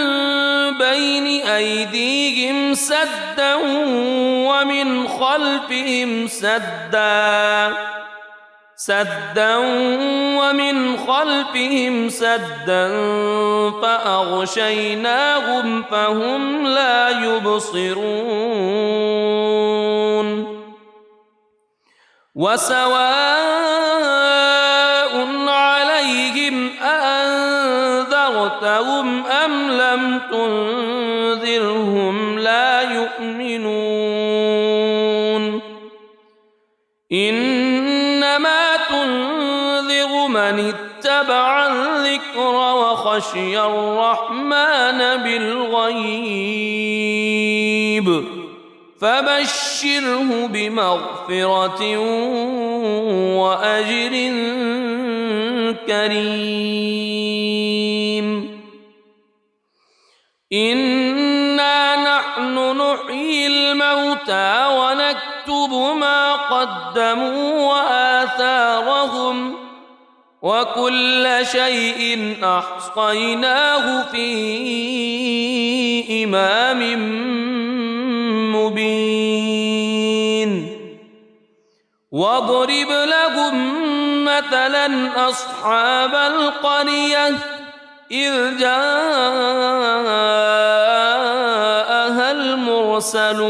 بين أيديهم سدا ومن خلفهم سدا فأغشيناهم فهم لا يبصرون وسواء عليهم أأنذرتهم أم لم تنذرهم لا يؤمنون إنما تنذر من اتبع الذكر وخشي الرحمن بالغيب فبشره بمغفرة وأجر كريم إنا نحن نحيي الموتى ونكتب ما قدموا وآثارهم وكل شيء أحصيناه في إمام مبين واضرب لهم مثلا أصحاب القرية إذ جاءها المرسلون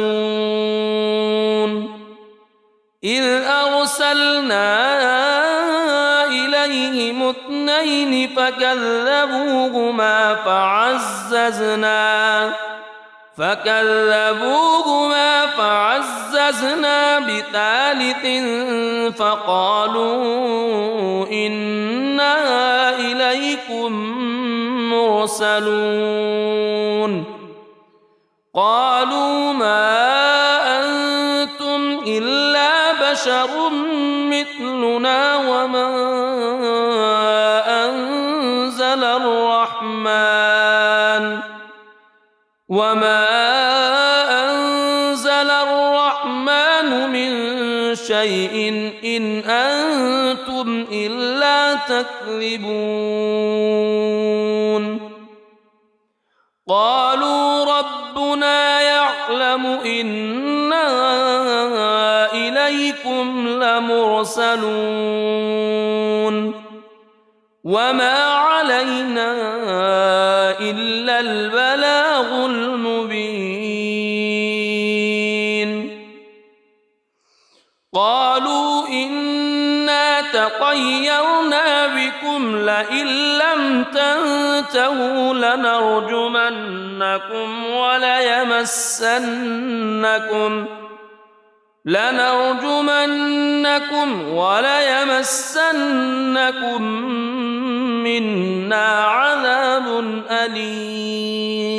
إذ أرسلنا إليهم اثنين فكذبوهما فعززنا بثالث فقالوا إنا إليكم مرسلون قالوا ما أنتم إلا بشر مثلنا وما أنزل الرحمن من شيء إن أنتم إلا تكذبون قالوا ربنا يعلم إنا إليكم لمرسلون وما علينا إلا البلاغ المبين قالوا إنا تطيرنا بكم لئن لم تنتهوا لنرجمنكم وليمسنكم منا عذاب أليم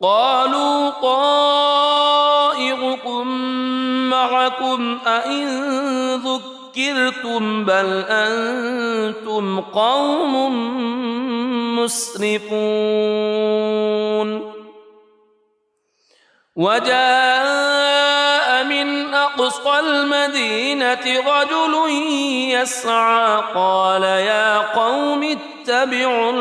قالوا طائركم معكم أئن ذكرتم بل أنتم قوم مسرفون وجاء من أقصى المدينة رجل يسعى قال يا قوم اتبعوا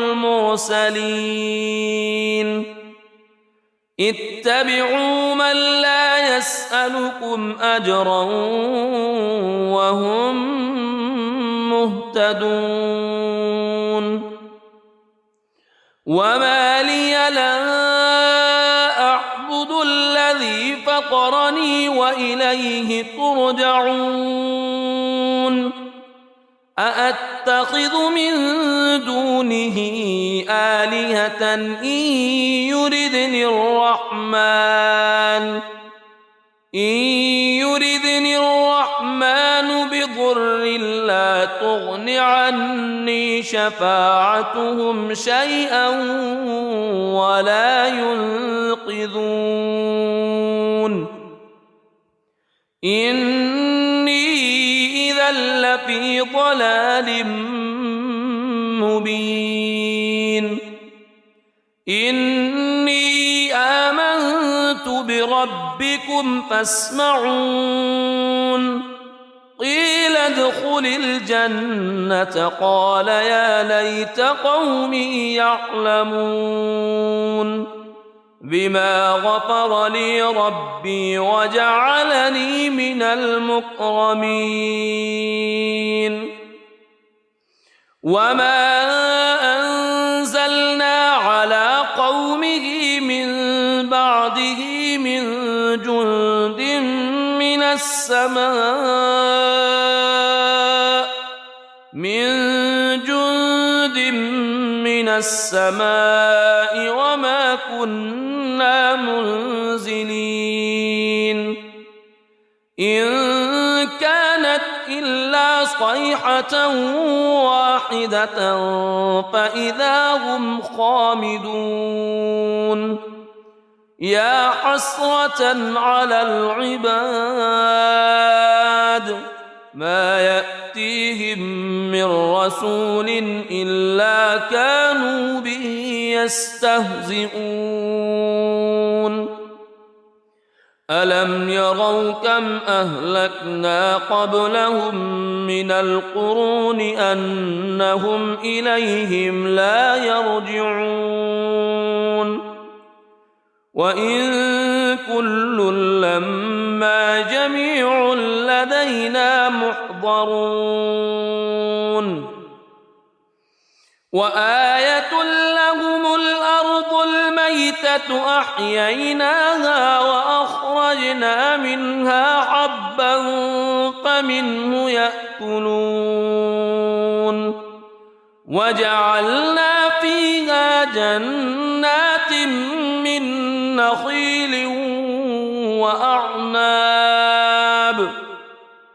من لا يسألكم أجرا وهم مهتدون وما لي لا أعبد الذي فطرني وإليه ترجعون أأتخذ من دونه آلهة إن يردني الرحمن بضر لا تغن عني شفاعتهم شيئا ولا ينقذون إني إذا لفي ضلال مبين إني آمنت بربكم فاسمعون قيل ادخل الجنة قال يا ليت قومي يعلمون بما غفر لي ربي وجعلني من المكرمين وما أنزلنا على قومه من بعده من جند من السماء وما كنا منزلين إن كانت إلا صيحة واحدة فإذا هم خامدون يا حسرة على العباد ما يأتيهم من رسول إلا كانوا به يستهزئون ألم يروا كم أهلكنا قبلهم من القرون أنهم إليهم لا يرجعون وإن كل لما جميع لدينا محضرون وآية لهم الأرض الميتة أحييناها وأخرجنا منها حبا فمنه يأكلون وجعلنا فيها جنات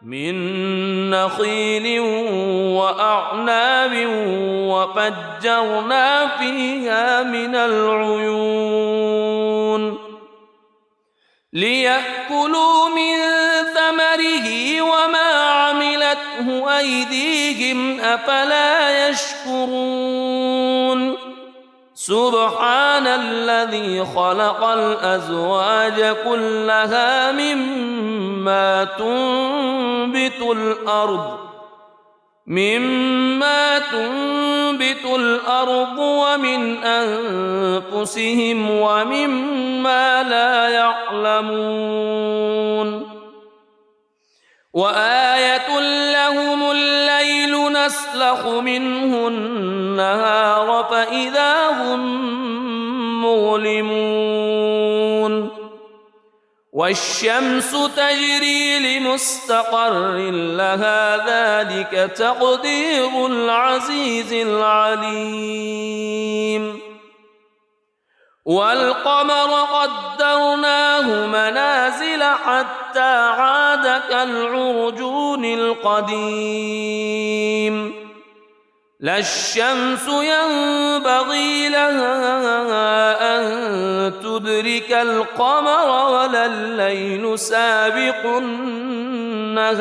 من نخيل وأعناب وفجرنا فيها من العيون ليأكلوا من ثمره وما عملته أيديهم أفلا يشكرون سبحان الذي خلق الأزواج كلها مما تنبت الأرض مما تنبت الأرض ومن أنفسهم ومما لا يعلمون وآية لهم الليل نسلخ منه النهار فإذا هم مظلمون والشمس تجري لمستقر لها ذلك تقدير العزيز العليم والقمر قدرناه منازل حتى عاد كالعرجون القديم لا الشمس ينبغي لها أن تدرك القمر ولا الليل سابق النهار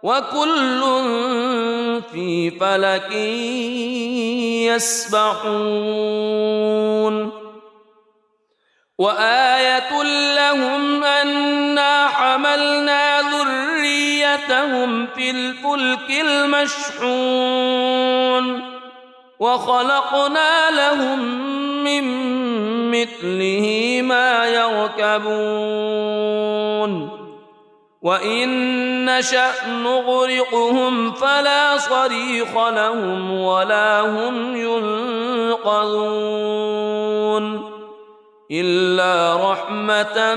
وكل في فلك يسبحون وآية لهم أنا حملنا ذريتهم في الفلك المشحون وخلقنا لهم من مثله ما يركبون وإن نشأ نغرقهم فلا صريخ لهم ولا هم ينقذون إلا رحمة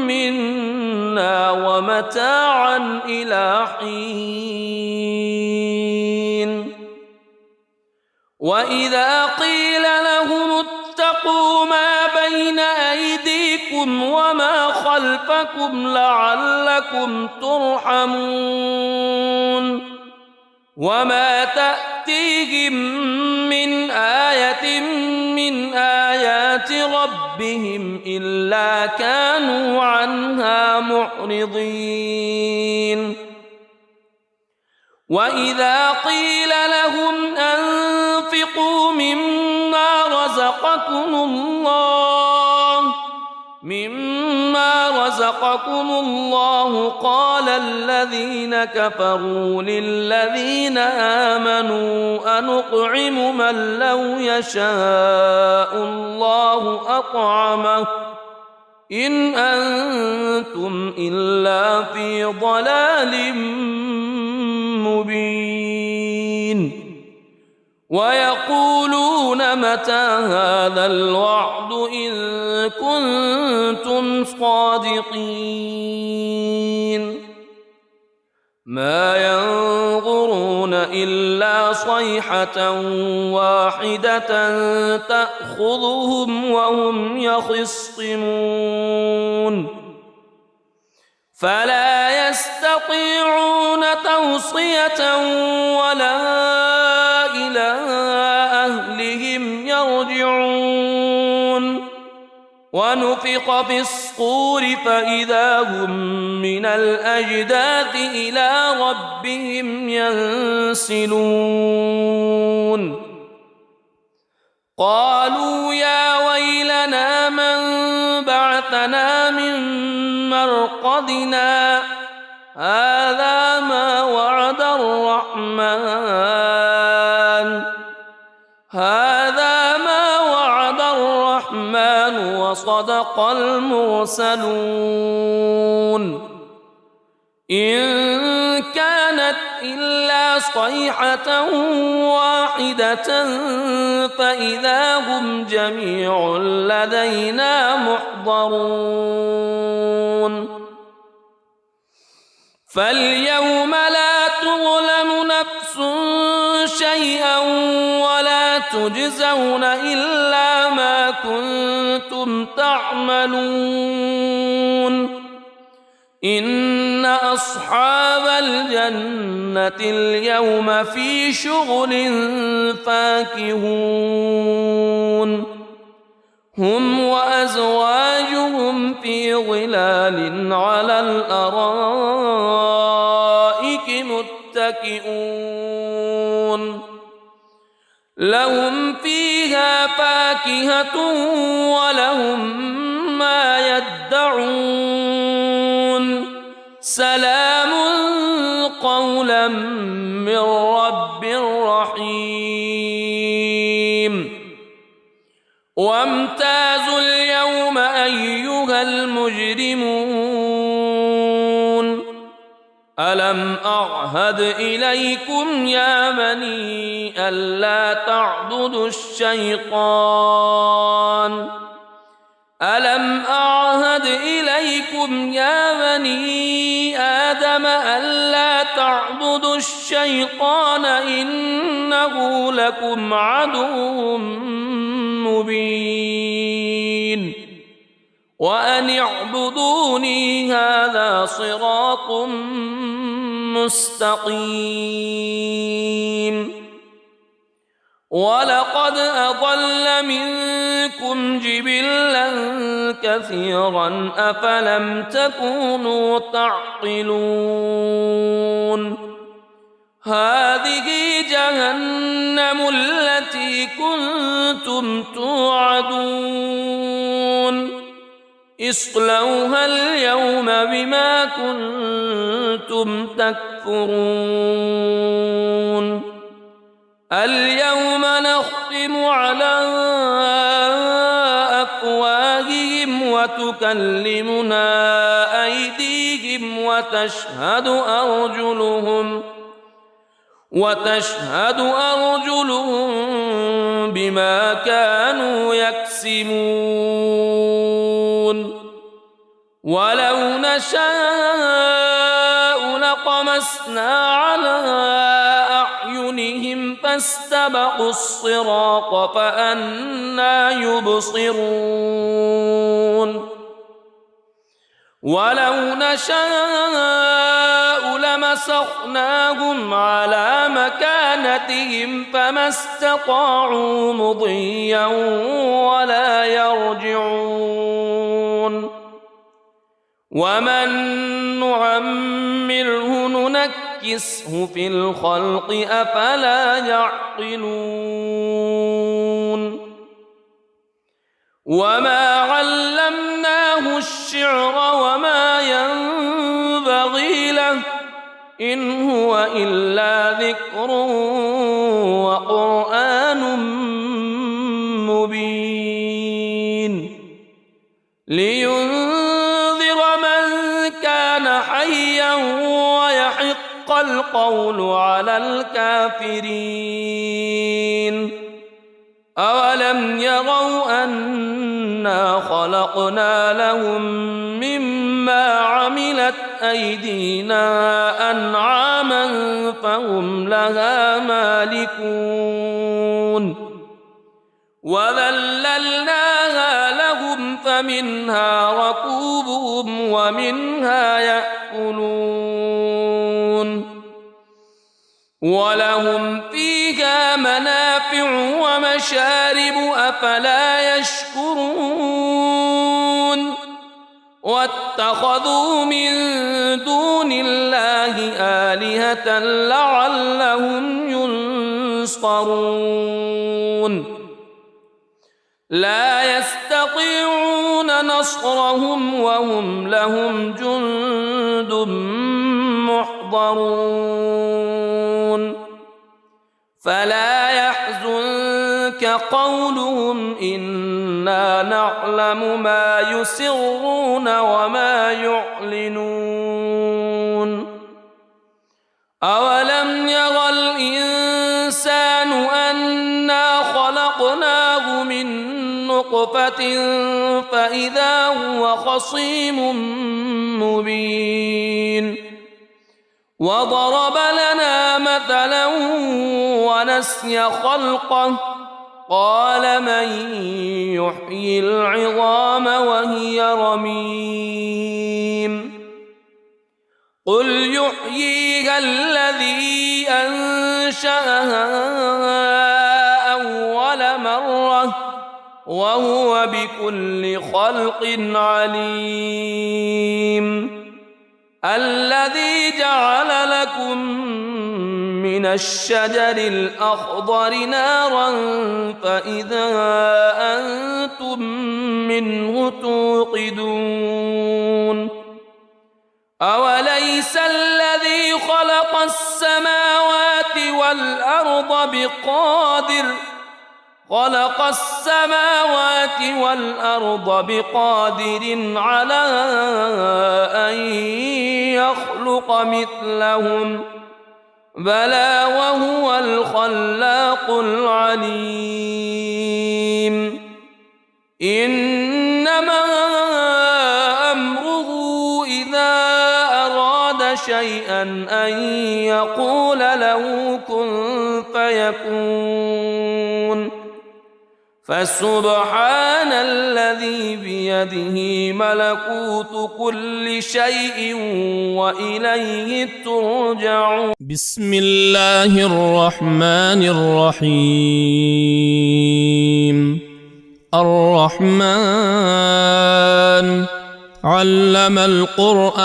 منا ومتاعا إلى حين وإذا قيل لهم اتقوا ما بين أيديكم وما خلفكم لعلكم ترحمون وما تأتيهم من آية من آيات ربهم إلا كانوا عنها معرضين وإذا قيل لهم أنفقوا مما رزقكم الله قال الذين كفروا للذين آمنوا أنطعم من لو يشاء الله أطعمه إن أنتم إلا في ضلال مبين ويقولون متى هذا الوعد إن كنتم صادقين ما ينظرون إلا صيحة واحدة تأخذهم وهم يخصمون فلا يستطيعون توصية ولا إلى أهلهم يرجعون ونفخ في الصور فإذا هم من الأجداث إلى ربهم ينسلون قالوا يا ويلنا من بعثنا من مرقدنا هذا ما وعد الرحمن وصدق المرسلون إن كانت إلا صيحة واحدة فإذا هم جميع لدينا محضرون فاليوم لا تظلم نفس شيئا ولا تجزون إلا ما كنتم تعملون إن أصحاب الجنة اليوم في شغل فاكهون هم وأزواجهم في ظلال على الأرائك متكئون لهم فيها فاكهة ولهم ما يدعون سلام قولا من رب رحيم وامتازوا اليوم أيها المجرمون ألم أعهد إليكم يا بني ألا تعبدوا الشيطان ألم أعهد إليكم يا بني آدم ألا تعبدوا الشيطان إنه لكم عدو مبين وأن اعبدوني هذا صراط مستقيم ولقد أضل منكم جبلا كثيرا أفلم تكونوا تعقلون هذه جهنم التي كنتم توعدون اصلوها اليوم بما كنتم تكفرون اليوم نختم على أفواههم وتكلمنا أيديهم وتشهد أرجلهم بما كانوا يكسبون ولو نشاء لطمسنا على أعينهم فاستبقوا الصراط فأنى يبصرون ولو نشاء لمسخناهم على مكانتهم فما استطاعوا مضيا ولا يرجعون ومن نعمره ننكسه في الخلق أفلا يعقلون وما علمناه الشعر وما ينبغي له إن هو إلا ذكر وقرآن مبين لينذر من كان حيا ويحق القول على الكافرين أولم يروا أنا خلقنا لهم مما عملت أيدينا أنعاما فهم لها مالكون وذللناها لهم فمنها ركوبهم ومنها يأكلون ولهم فيها منافع ومشارب أفلا يشكرون واتخذوا من دون الله آلهة لعلهم ينصرون لا يستطيعون نصرهم وهم لهم جند محضرون فلا يحزنك قولهم إنا نعلم ما يسرون وما يعلنون أولم ير الإنسان أنا خلقناه من نطفة فإذا هو خصيم مبين وضرب لنا مثلا ونسي خلقه قال من يحيي العظام وهي رميم قل يحييها الذي أنشأها أول مرة وهو بكل خلق عليم الذي جعل لكم من الشجر الأخضر نارا فإذا أنتم منه توقدون أوليس الذي خلق خلق السماوات والأرض بقادر على أن يخلق مثلهم بلى وهو الخلاق العليم إنما أمره إذا أراد شيئا أن يقول له كن فيكون فسبحان الذي بيده ملكوت كل شيء وإليه ترجعون. بسم الله الرحمن الرحيم. الرحمن علم القرآن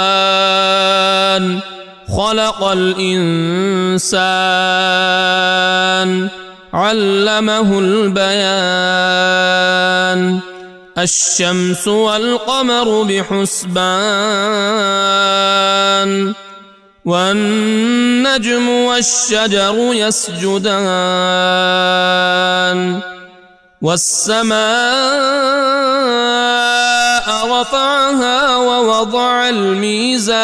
خلق الإنسان علمه البيان الشمس والقمر بحسبان والنجم والشجر يسجدان والسماء رفعها ووضع الميزان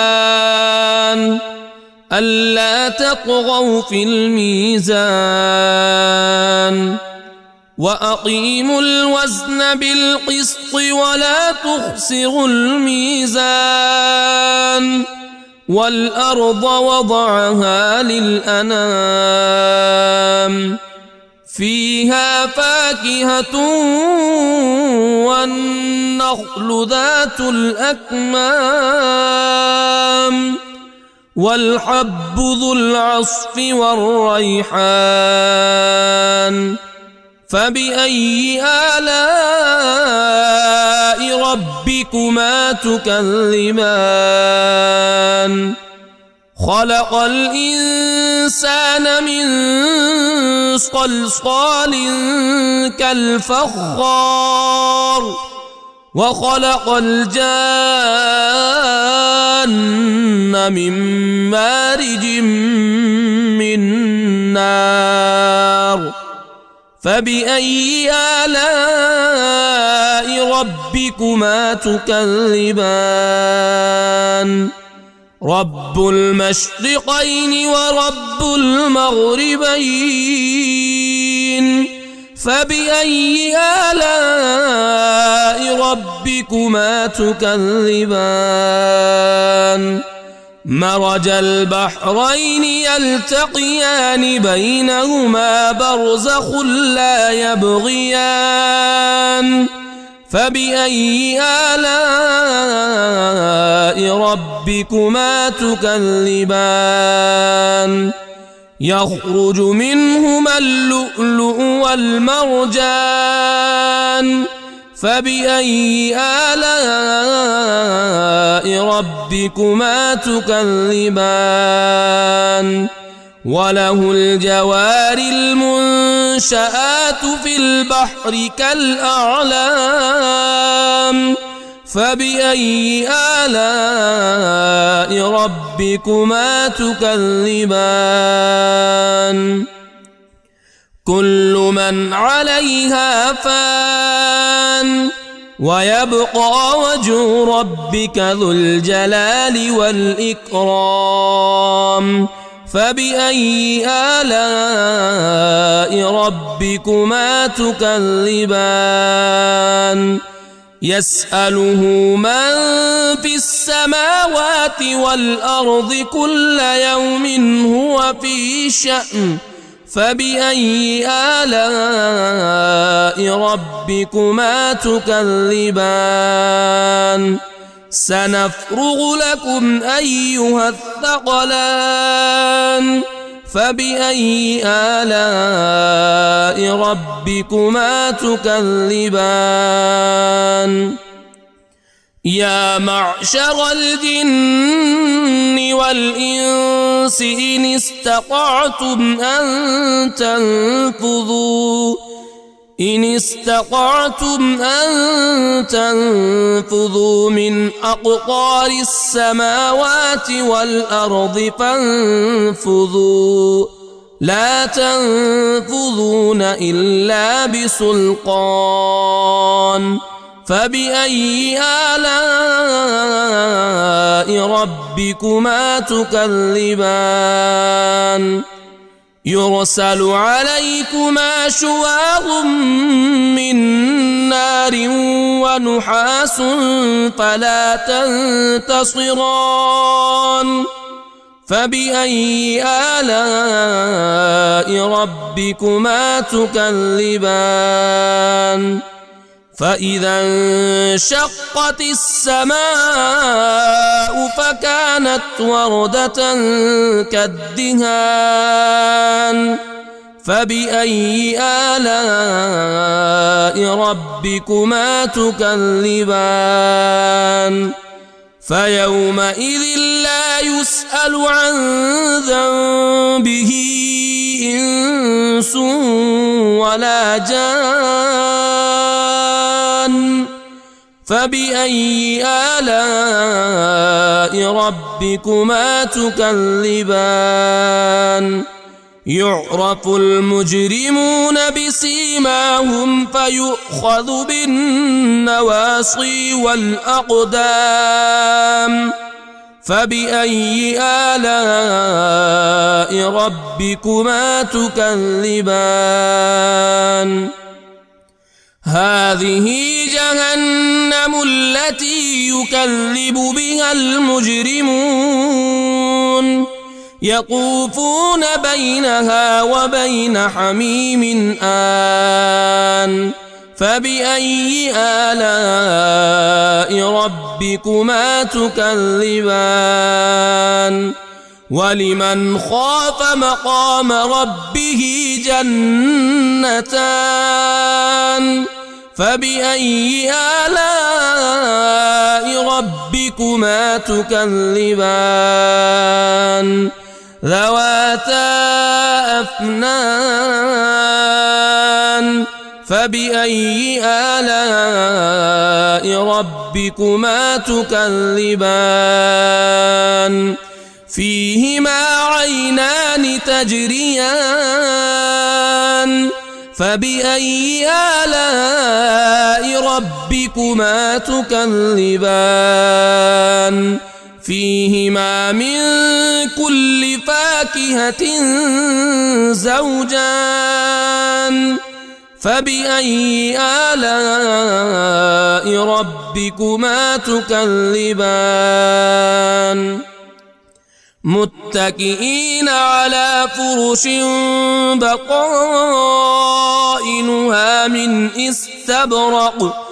ألا تطغوا في الميزان وأقيموا الوزن بالقسط ولا تخسروا الميزان والأرض وضعها للأنام فيها فاكهة والنخل ذات الأكمام والحب ذو العصف والريحان فبأي آلاء ربكما تكذبان خلق الإنسان من صلصال كالفخار وخلق الجان من مارج من نار فبأي آلاء ربكما تكذبان رب المشرقين ورب المغربين فبأي آلاء ربكما تكذبان مرج البحرين يلتقيان بينهما برزخ لا يبغيان فبأي آلاء ربكما تكذبان يخرج منهما اللؤلؤ والمرجان فبأي آلاء ربكما تكذبان وله الجوار المنشآت في البحر كالأعلام فبأي آلاء ربكما تكذبان كل من عليها فان ويبقى وجه ربك ذو الجلال والإكرام فبأي آلاء ربكما تكذبان يسأله من في السماوات والأرض كل يوم هو في شأن فبأي آلاء ربكما تكذبان سنفرغ لكم أيها الثقلان فبأي آلاء ربكما تكذبان يا معشر الجن والإنس إن استطعتم أن تنفذوا من أقطار السماوات والأرض فانفذوا لا تنفذون إلا بسلطان فبأي آلاء ربكما تكذبان يرسل عليكما شواظ من نار ونحاس فلا تنتصران فبأي آلاء ربكما تكذبان فإذا انشقت السماء فكانت وردة كالدهان فبأي آلاء ربكما تكذبان فيومئذ لا يسأل عن ذنبه إنس ولا جان فبأي آلاء ربكما تكذبان يعرف المجرمون بسيماهم فيؤخذ بالنواصي والأقدام فبأي آلاء ربكما تكذبان هذه جهنم التي يكذب بها المجرمون يطوفون بينها وبين حميم آن فبأي آلاء ربكما تكذبان ولمن خاف مقام ربه جنتان فبأي آلاء ربكما تكذبان ذواتا أفنان فبأي آلاء ربكما تكذبان فيهما عينان تجريان فبأي آلاء ربكما تكذبان فيهما من كل فاكهة زوجان فبأي آلاء ربكما تكذبان متكئين على فرش بطائنها من استبرق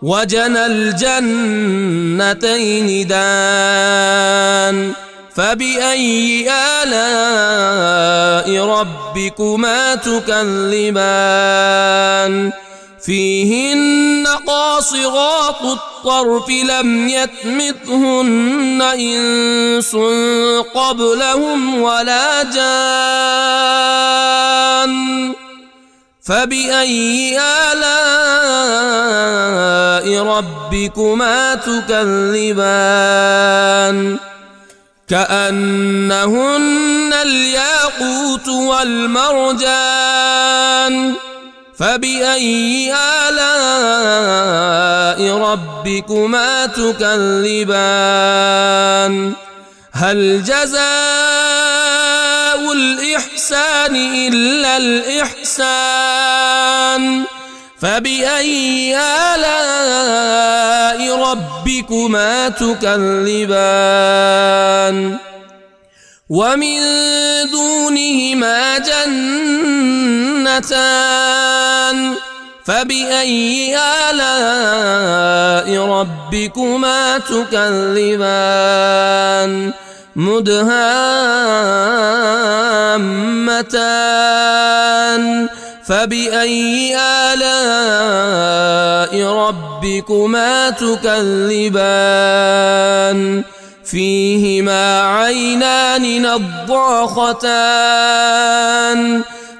وجنى الجنتين دان فبأي آلاء ربكما تكذبان فيهن قاصرات الطرف لم يطمثهن إنس قبلهم ولا جان فبأي آلاء ربكما تكذبان كأنهن الياقوت والمرجان فبأي آلاء ربكما تكذبان هل جزاء الإحسان إلا الإحسان فبأي آلاء ربكما تكذبان ومن دونهما جنتان فبأي آلاء ربكما تكذبان مدهامتان فبأي آلاء ربكما تكذبان فيهما عينان نضاختان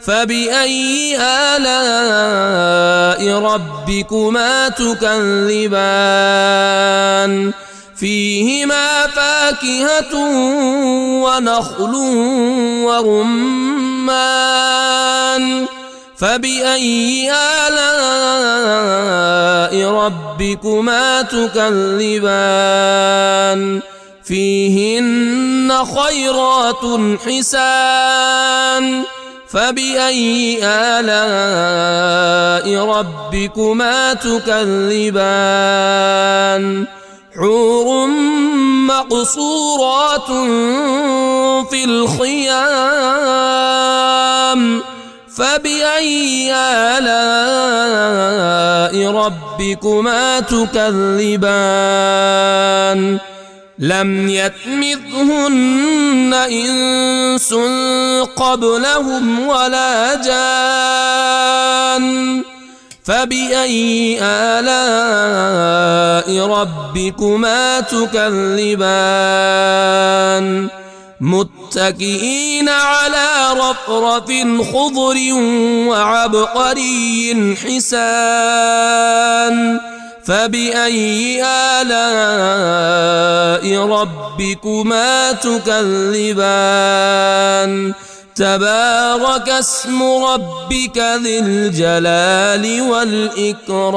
فبأي آلاء ربكما تكذبان فيهما فاكهة ونخل ورمان ورمان فبأي آلاء ربكما تكذبان فيهن خيرات حسان فبأي آلاء ربكما تكذبان حور مقصورات في الخيام فبأي آلاء ربكما تكذبان لم يطمثهن إنس قبلهم ولا جان فبأي آلاء ربكما تكذبان متكئين على رفرف خضر وعبقري حسان فبأي آلاء ربكما تكذبان تبارك اسم ربك ذي الجلال والإكرام